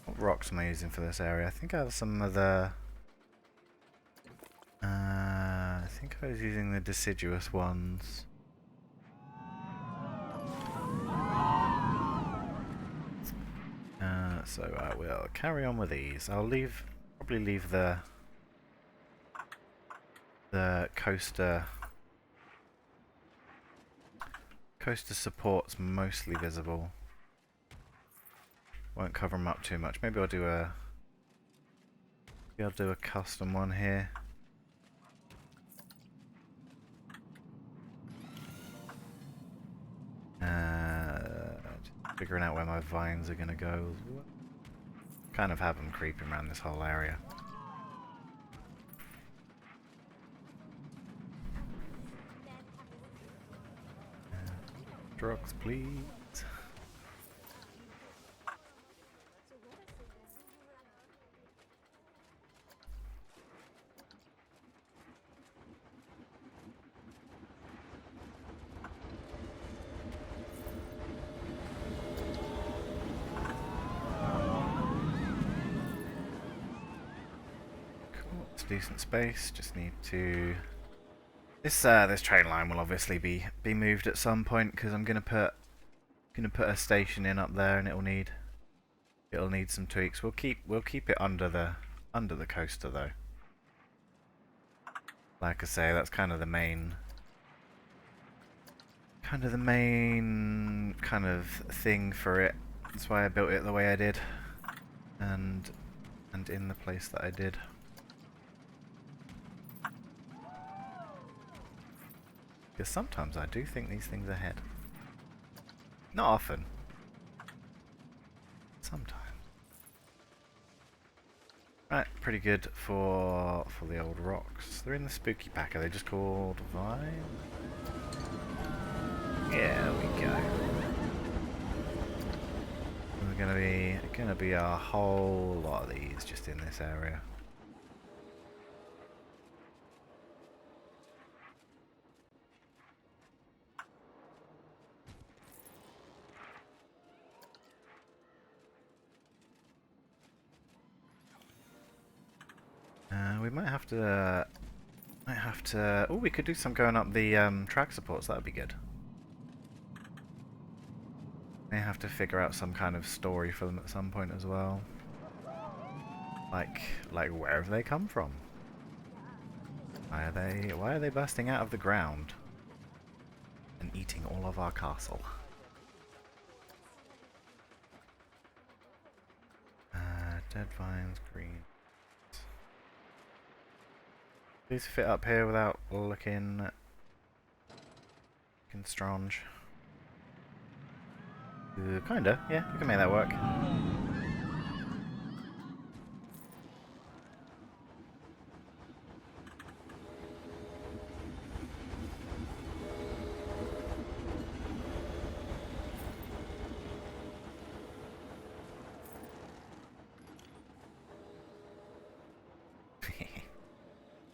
What rocks am I using for this area? I think I have some of the... I think I was using the deciduous ones. So I will carry on with these. I'll probably leave the coaster supports mostly visible. Won't cover them up too much. Maybe I'll do a custom one here. Just figuring out where my vines are gonna go. Kind of have them creeping around this whole area. Drugs, please. Decent space. Just need to. This train line will obviously be moved at some point because I'm gonna put a station in up there, and it'll need some tweaks. We'll keep it under the coaster though. Like I say, that's kind of the main thing for it. That's why I built it the way I did, and in the place that I did. Because sometimes I do think these things ahead. Not often. Sometimes. Right, pretty good for the old rocks. They're in the spooky pack. Are they just called Vine? Yeah, there we go. There's gonna be a whole lot of these just in this area. We might have to. Oh, we could do some going up the track supports. That'd be good. May have to figure out some kind of story for them at some point as well. Like where have they come from? Why are they bursting out of the ground and eating all of our castle? Dead vines, green. These fit up here without looking strange. Kinda, yeah, we can make that work.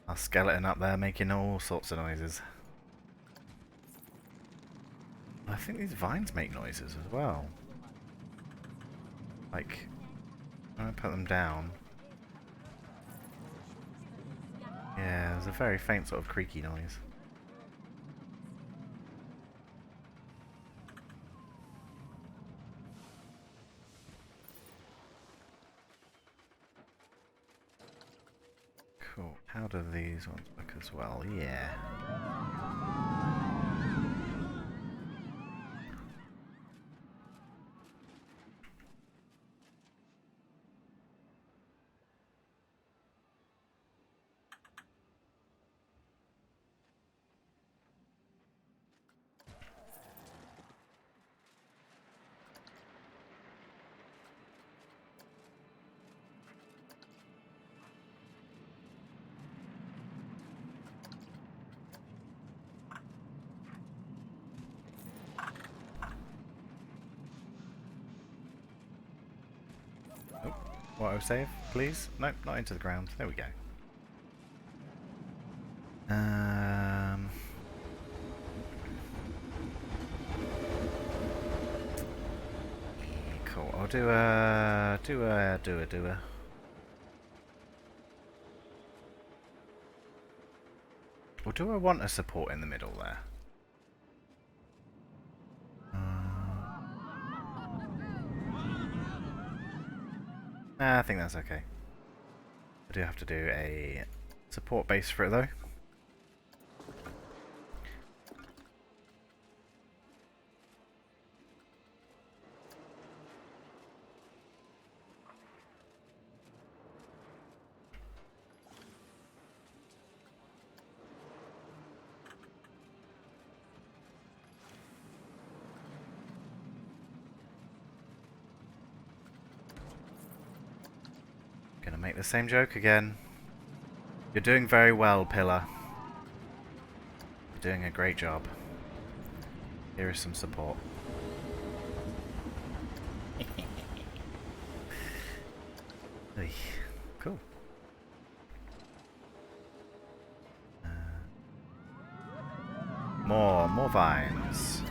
Our skeleton up there making all sorts of noises. I think these vines make noises as well. Like, when I put them down. Yeah, there's a very faint sort of creaky noise. Cool. How do these ones look as well? Yeah. Autosave, please. Nope, not into the ground. There we go. Cool. I'll do a. Or do I want a support in the middle there? I think that's okay. I do have to do a support base for it though. Gonna make the same joke again. You're doing very well, Pillar. You're doing a great job. Here is some support. Cool. More vines.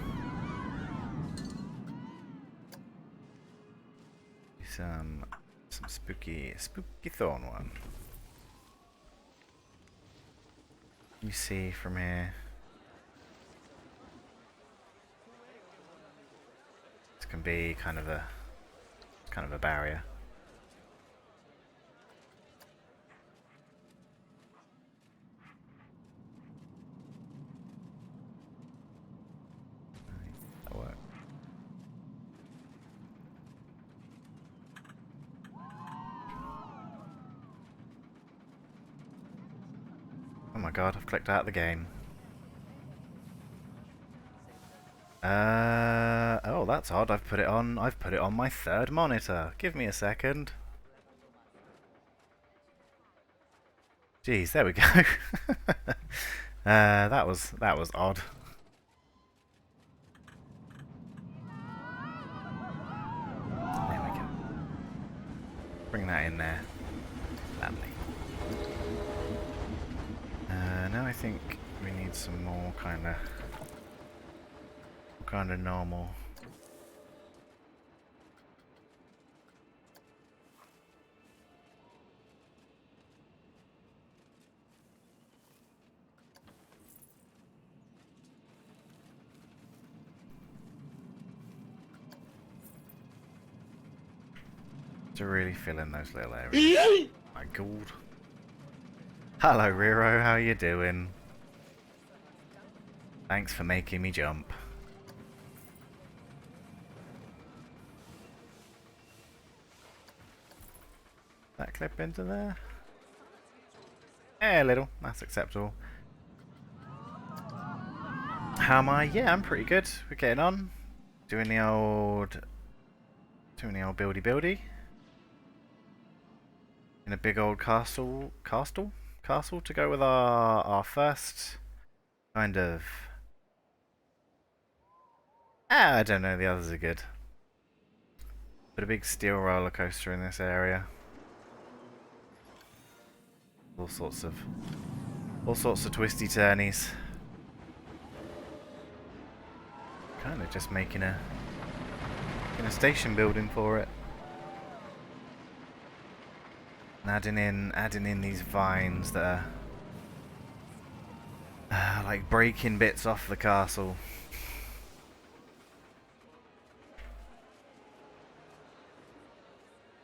Some spooky thorn one. Let me see from here. This can be kind of a barrier. That'll work. Oh my god, I've clicked out of the game. Oh, that's odd. I've put it on my third monitor. Give me a second. Jeez, there we go. that was odd. There we go. Bring that in there. Lovely. Now I think we need some more kind of normal. To really fill in those little areas. My God. Hello, Riro. How you doing? Thanks for making me jump. That clip into there? A little. That's acceptable. How am I? Yeah, I'm pretty good. We're getting on. Doing the old buildy buildy. In a big old castle to go with our first kind of. I don't know. The others are good. But a big steel roller coaster in this area. All sorts of twisty turnies. Kind of just making a station building for it. And adding in these vines that are like breaking bits off the castle.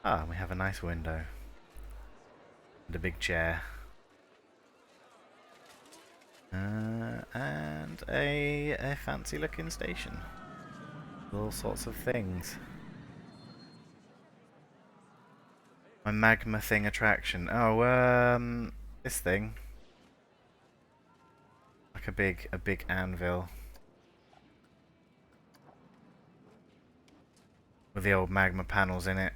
Ah, we have a nice window. And a big chair. And a fancy looking station. All sorts of things. My magma thing attraction. Oh, this thing. Like a big anvil. With the old magma panels in it.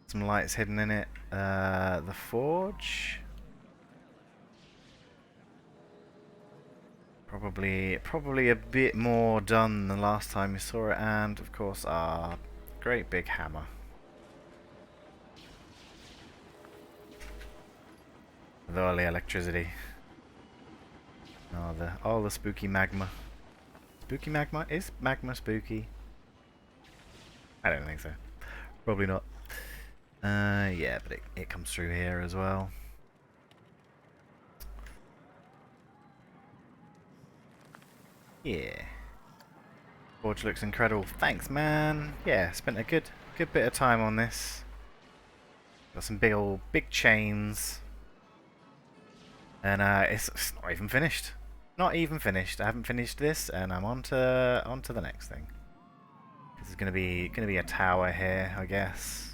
Some lights hidden in it. The forge. Probably a bit more done than last time you saw it, and of course our great big hammer. With all the electricity. All the spooky magma. Spooky magma? Is magma spooky? I don't think so. Probably not. Yeah, but it comes through here as well. Yeah. Forge looks incredible. Thanks, man. Yeah, spent a good bit of time on this. Got some big chains. And it's not even finished. Not even finished. I haven't finished this, and I'm on to the next thing. This is gonna be a tower here, I guess.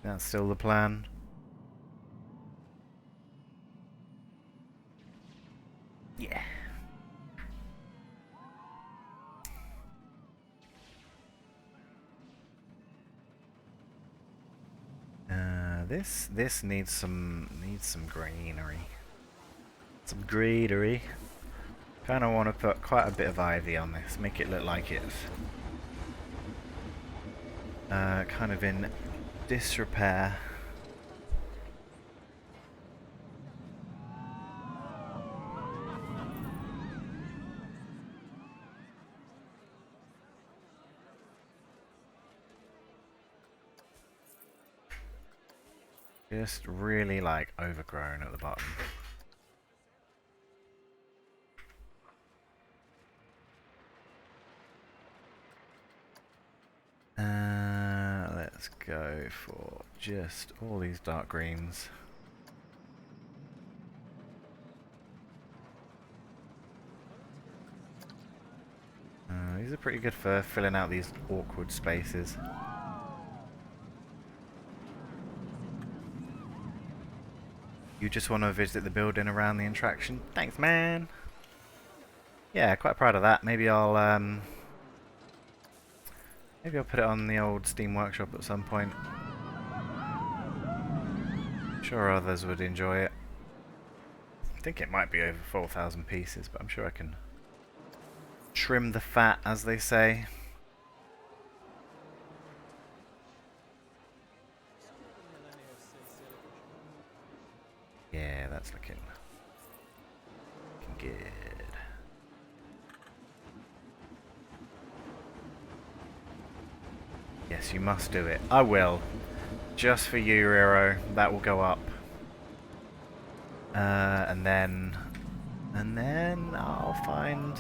That's still the plan. Yeah. This needs some greenery. Some greenery. Kind of want to put quite a bit of ivy on this, make it look like it's kind of in disrepair. Just really like overgrown at the bottom. Let's go for just all these dark greens. These are pretty good for filling out these awkward spaces. You just want to visit the building around the attraction? Thanks, man! Yeah, quite proud of that. Maybe I'll put it on the old Steam Workshop at some point. I'm sure others would enjoy it. I think it might be over 4,000 pieces, but I'm sure I can trim the fat, as they say. Yeah, that's looking good. Yes, you must do it. I will. Just for you, Riro. That will go up. And then I'll find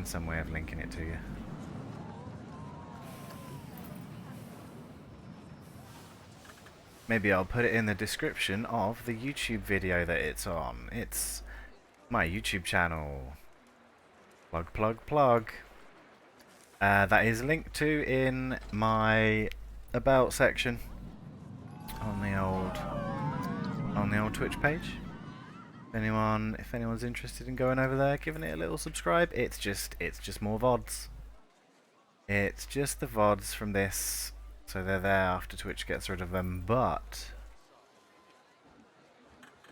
some way of linking it to you. Maybe I'll put it in the description of the YouTube video that it's on. It's my YouTube channel. Plug, plug, plug. That is linked to in my about section on the old Twitch page. If anyone's interested in going over there, giving it a little subscribe, it's just more VODs. It's just the VODs from this, so they're there after Twitch gets rid of them. But,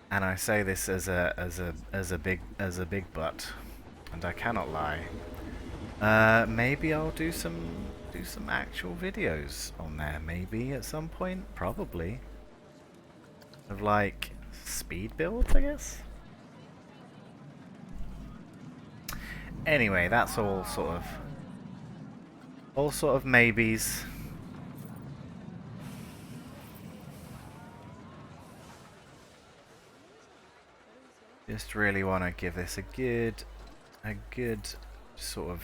and I say this as a big but, and I cannot lie. Maybe I'll do some actual videos on there. Maybe at some point, probably, of like speed builds, I guess. Anyway, that's all sort of maybes. Just really want to give this a good sort of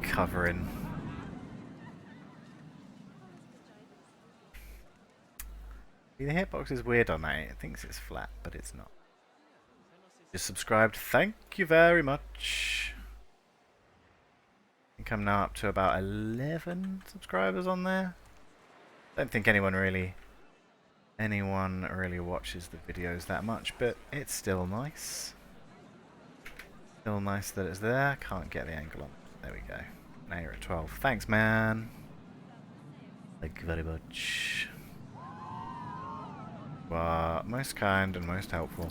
covering. The hitbox is weird on that. It thinks it's flat, but it's not. Just subscribed. Thank you very much. I think I'm now up to about 11 subscribers on there. Don't think anyone really watches the videos that much, but it's still nice. Still nice that it's there. Can't get the angle on. There we go. Now you're at 12. Thanks, man. Thank you very much. Well, most kind and most helpful.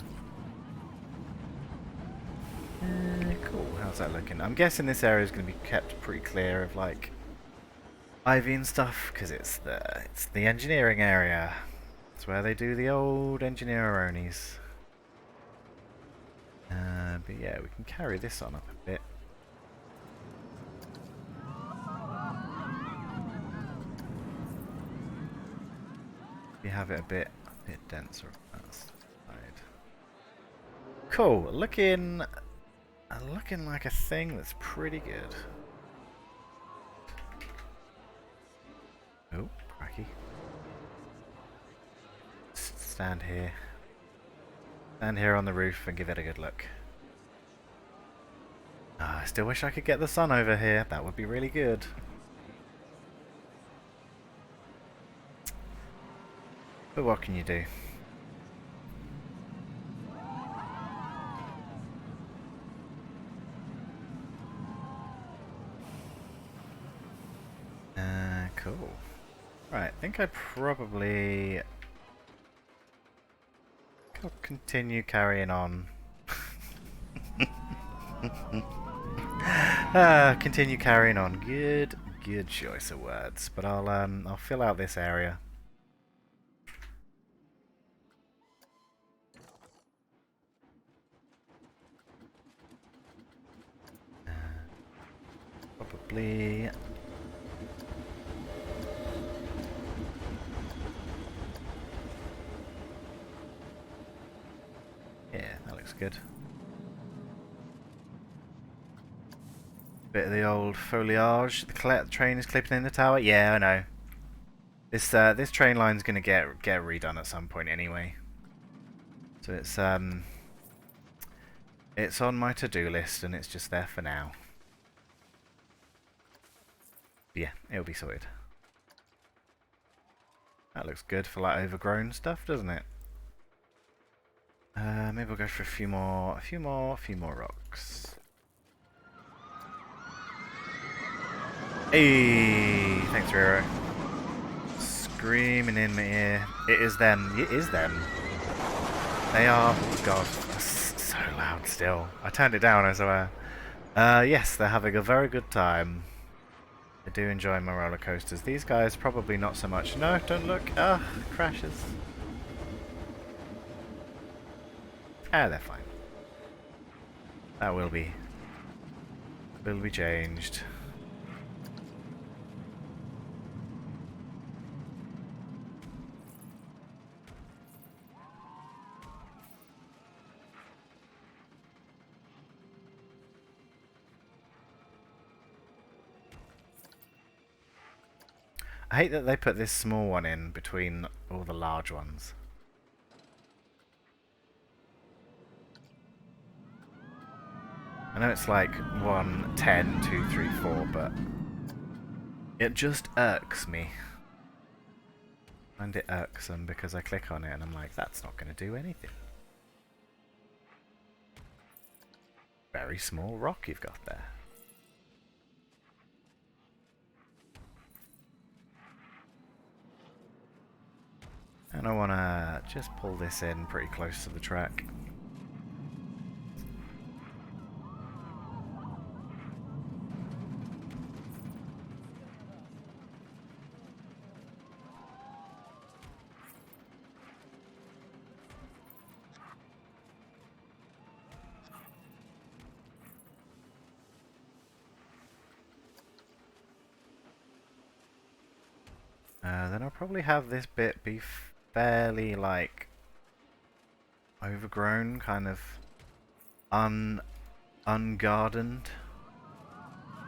Cool. How's that looking? I'm guessing this area is going to be kept pretty clear of like ivy and stuff because it's the engineering area. It's where they do the old engineer-onies. But yeah, we can carry this on up a bit. We have it a bit denser on that side. Cool. Looking like a thing that's pretty good. Oh, cracky. Stand here. Stand here on the roof and give it a good look. I still wish I could get the sun over here. That would be really good. But what can you do? Cool. Right, I think I probably... I'll continue carrying on. Continue carrying on. Good choice of words. But I'll fill out this area. Probably. Yeah, that looks good. Bit of the old foliage. The train is clipping in the tower. Yeah, I know. This train line's gonna get redone at some point anyway. So it's on my to-do list and it's just there for now. But yeah, it'll be sorted. That looks good for like overgrown stuff, doesn't it? Maybe we'll go for a few more rocks. Hey, thanks, Rero. Screaming in my ear. It is them. It is them. They are. Oh God, that's so loud still. I turned it down, I swear. Yes, they're having a very good time. I do enjoy my roller coasters. These guys probably not so much. No, don't look. Ah, crashes. Ah, they're fine. That will be changed. I hate that they put this small one in between all the large ones. I know it's like 1, 10, 2, 3, 4, but it just irks me. I find it irksome because I click on it and I'm like, that's not going to do anything. Very small rock you've got there. And I want to just pull this in pretty close to the track. Then I'll probably have this bit be fairly, like, overgrown, kind of ungardened.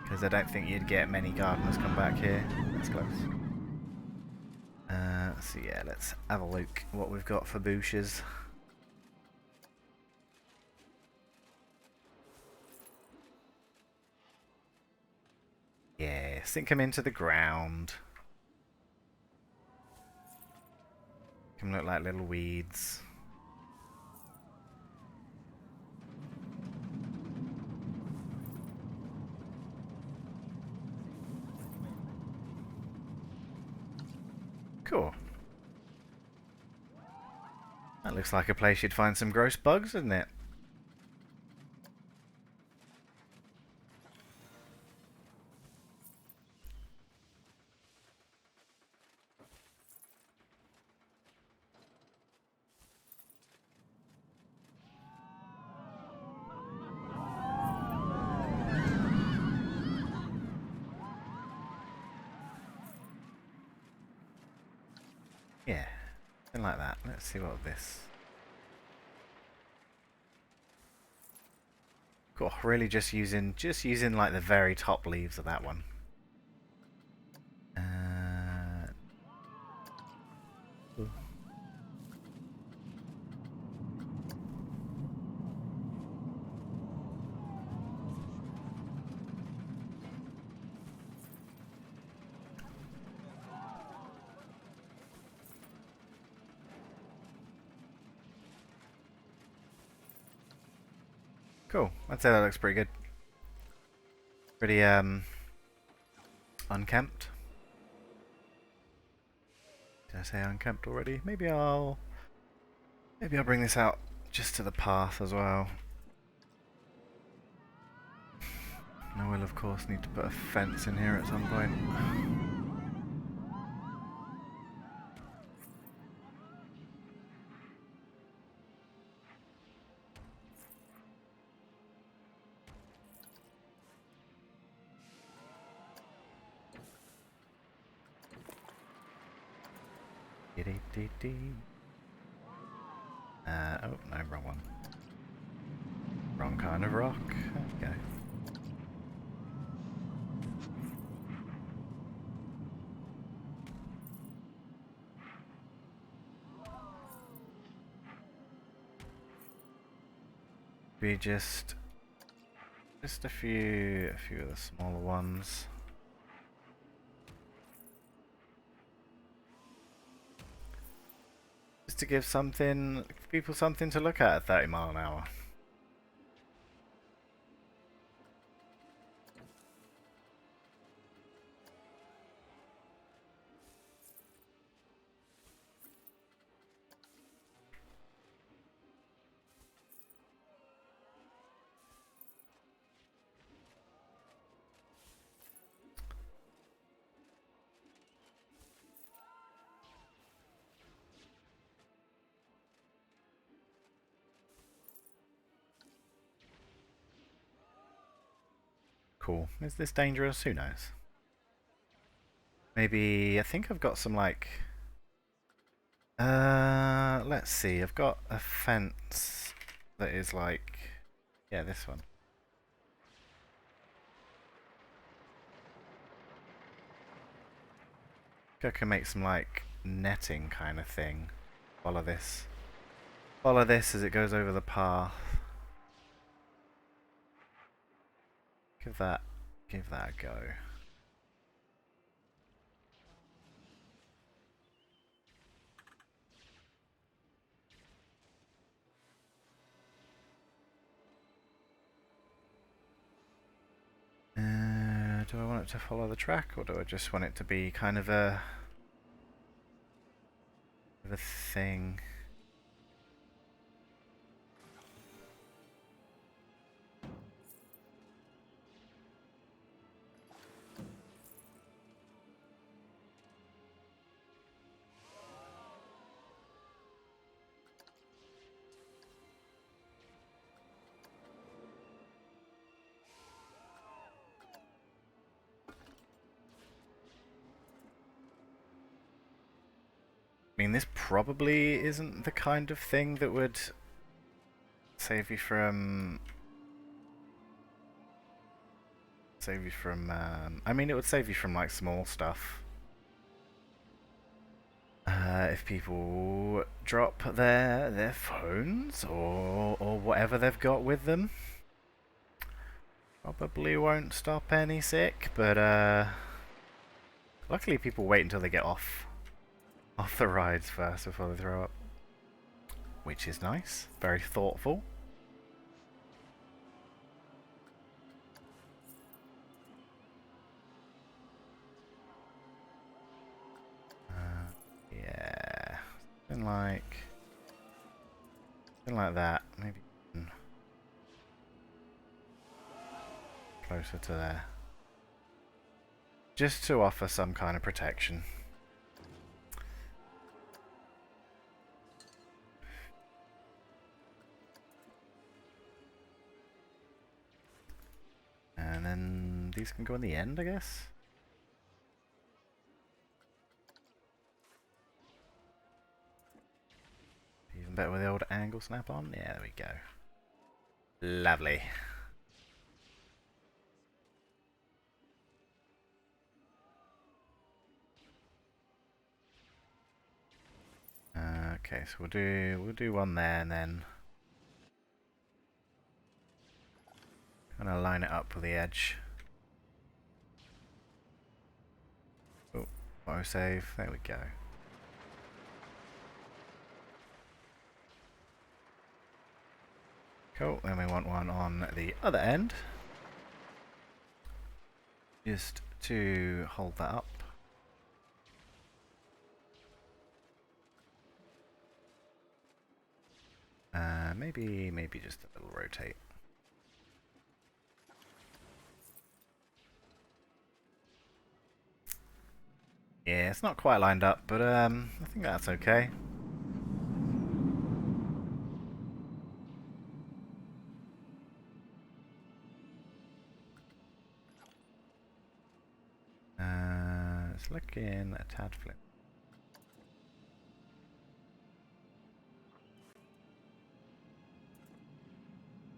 Because I don't think you'd get many gardeners come back here. That's close. So yeah, let's have a look what we've got for bushes. Yeah, sink them into the ground. Can look like little weeds. Cool. That looks like a place you'd find some gross bugs, doesn't it? Yeah, something like that. Let's see what this... Cool, really just using like the very top leaves of that one. Cool, I'd say that looks pretty good. Pretty unkempt. Did I say unkempt already? Maybe I'll bring this out just to the path as well. I will of course need to put a fence in here at some point. Oh, no, wrong one. Wrong kind of rock. There we go. Be just a few of the smaller ones. Just to give people something to look at 30 mile an hour. Cool. Is this dangerous? Who knows? Maybe, I think I've got some like... let's see. I've got a fence that is like... Yeah, this one. I think I can make some like netting kind of thing. Follow this. Follow this as it goes over the path. Give that a go. Do I want it to follow the track, or do I just want it to be kind of a thing? I mean, this probably isn't the kind of thing that would save you from... I mean, it would save you from, like, small stuff. If people drop their phones or whatever they've got with them. Probably won't stop any sick, but, luckily people wait until they get off the rides first before they throw up, which is nice. Very thoughtful. Yeah, something like that. Maybe closer to there, just to offer some kind of protection. And then these can go in the end, I guess. Even better with the old angle snap on. Yeah, there we go. Lovely. Okay, so we'll do one there, and then I'm gonna line it up with the edge. Oh, auto save. There we go. Cool. Then we want one on the other end, just to hold that up. Maybe just a little rotate. Yeah, it's not quite lined up, but I think that's okay. It's looking a tad flip.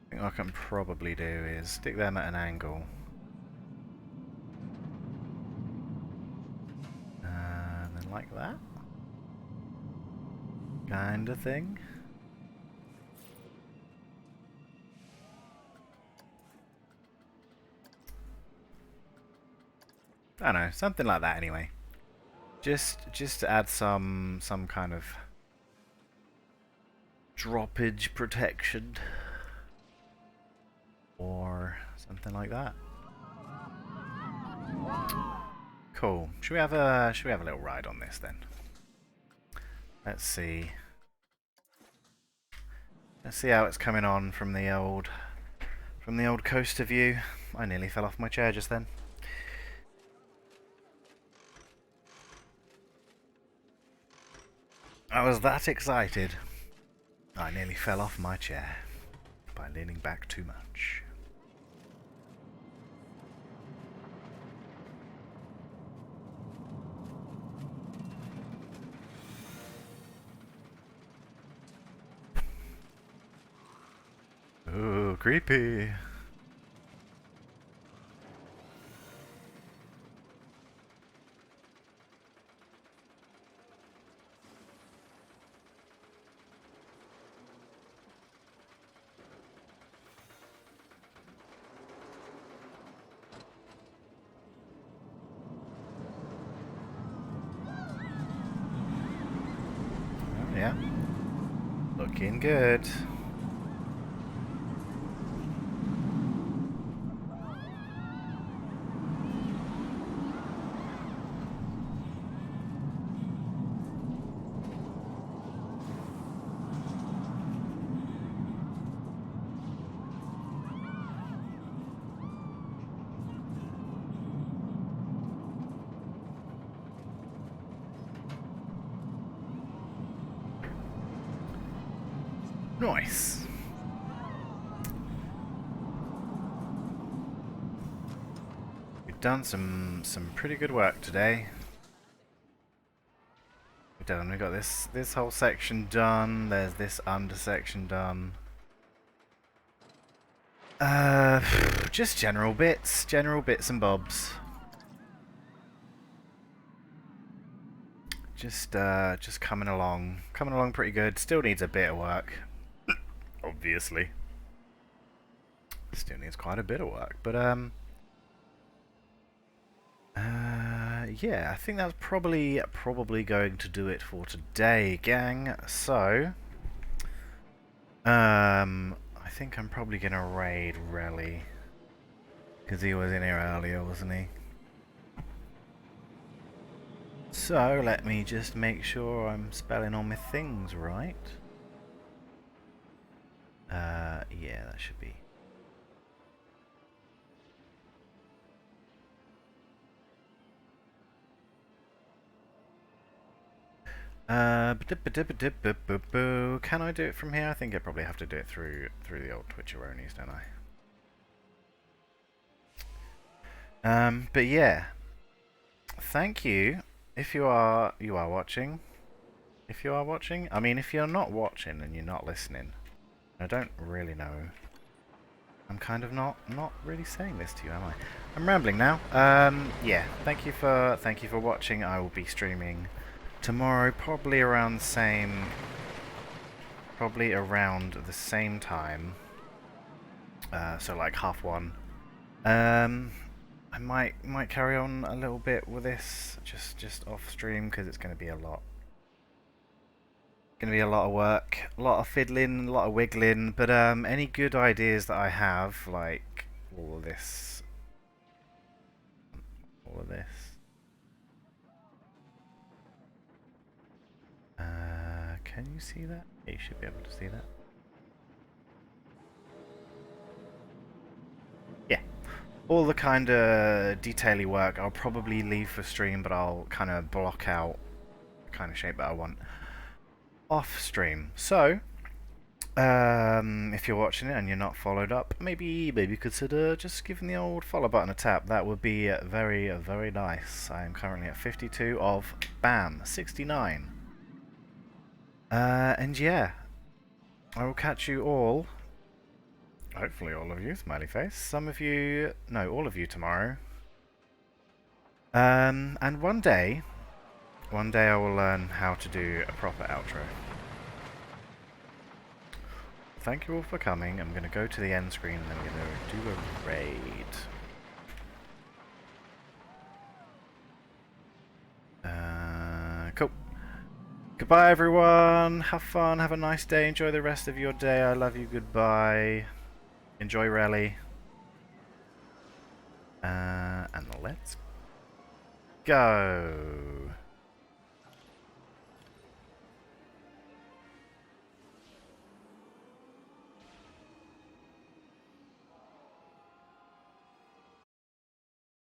I think what I can probably do is stick them at an angle. And then like that. Kind of thing. I don't know, something like that anyway. Just to add some kind of droppage protection or something like that. Cool. Should we have a little ride on this then? Let's see. Let's see how it's coming on from the old coaster view. I nearly fell off my chair just then. I was that excited. I nearly fell off my chair by leaning back too much. Ooh, creepy. Oh, yeah. Looking good. Nice. We've done some pretty good work today. We got this whole section done. There's this under section done. Just general bits and bobs. Just coming along pretty good. Still needs a bit of work. Obviously. Still needs quite a bit of work, but yeah, I think that's probably going to do it for today, gang. So, I think I'm probably gonna raid Relly because he was in here earlier, wasn't he? So let me just make sure I'm spelling all my things right. Yeah, that should be. Can I do it from here? I think I probably have to do it through the old Twitcheronis, don't I? But yeah, thank you if you are watching. If you are watching, I mean, if you're not watching and you're not listening, I don't really know. I'm kind of not really saying this to you, am I? I'm rambling now. Yeah, thank you for watching. I will be streaming tomorrow, probably around the same time. So like 1:30. I might carry on a little bit with this just off stream because it's going to be a lot. Going to be a lot of work, a lot of fiddling, a lot of wiggling. But any good ideas that I have, like all of this. Can you see that? Yeah, you should be able to see that. Yeah. All the kind of detaily work I'll probably leave for stream, but I'll kind of block out the kind of shape that I want off stream. So, if you're watching it and you're not followed up, maybe consider just giving the old follow button a tap. That would be very, very nice. I am currently at 52 of, bam, 69. And yeah, I will catch you all, hopefully all of you, smiley face, some of you, no, all of you tomorrow. And one day I will learn how to do a proper outro. Thank you all for coming. I'm going to go to the end screen and then I'm going to do a raid. Cool. Goodbye, everyone. Have fun. Have a nice day. Enjoy the rest of your day. I love you. Goodbye. Enjoy rally. And let's go.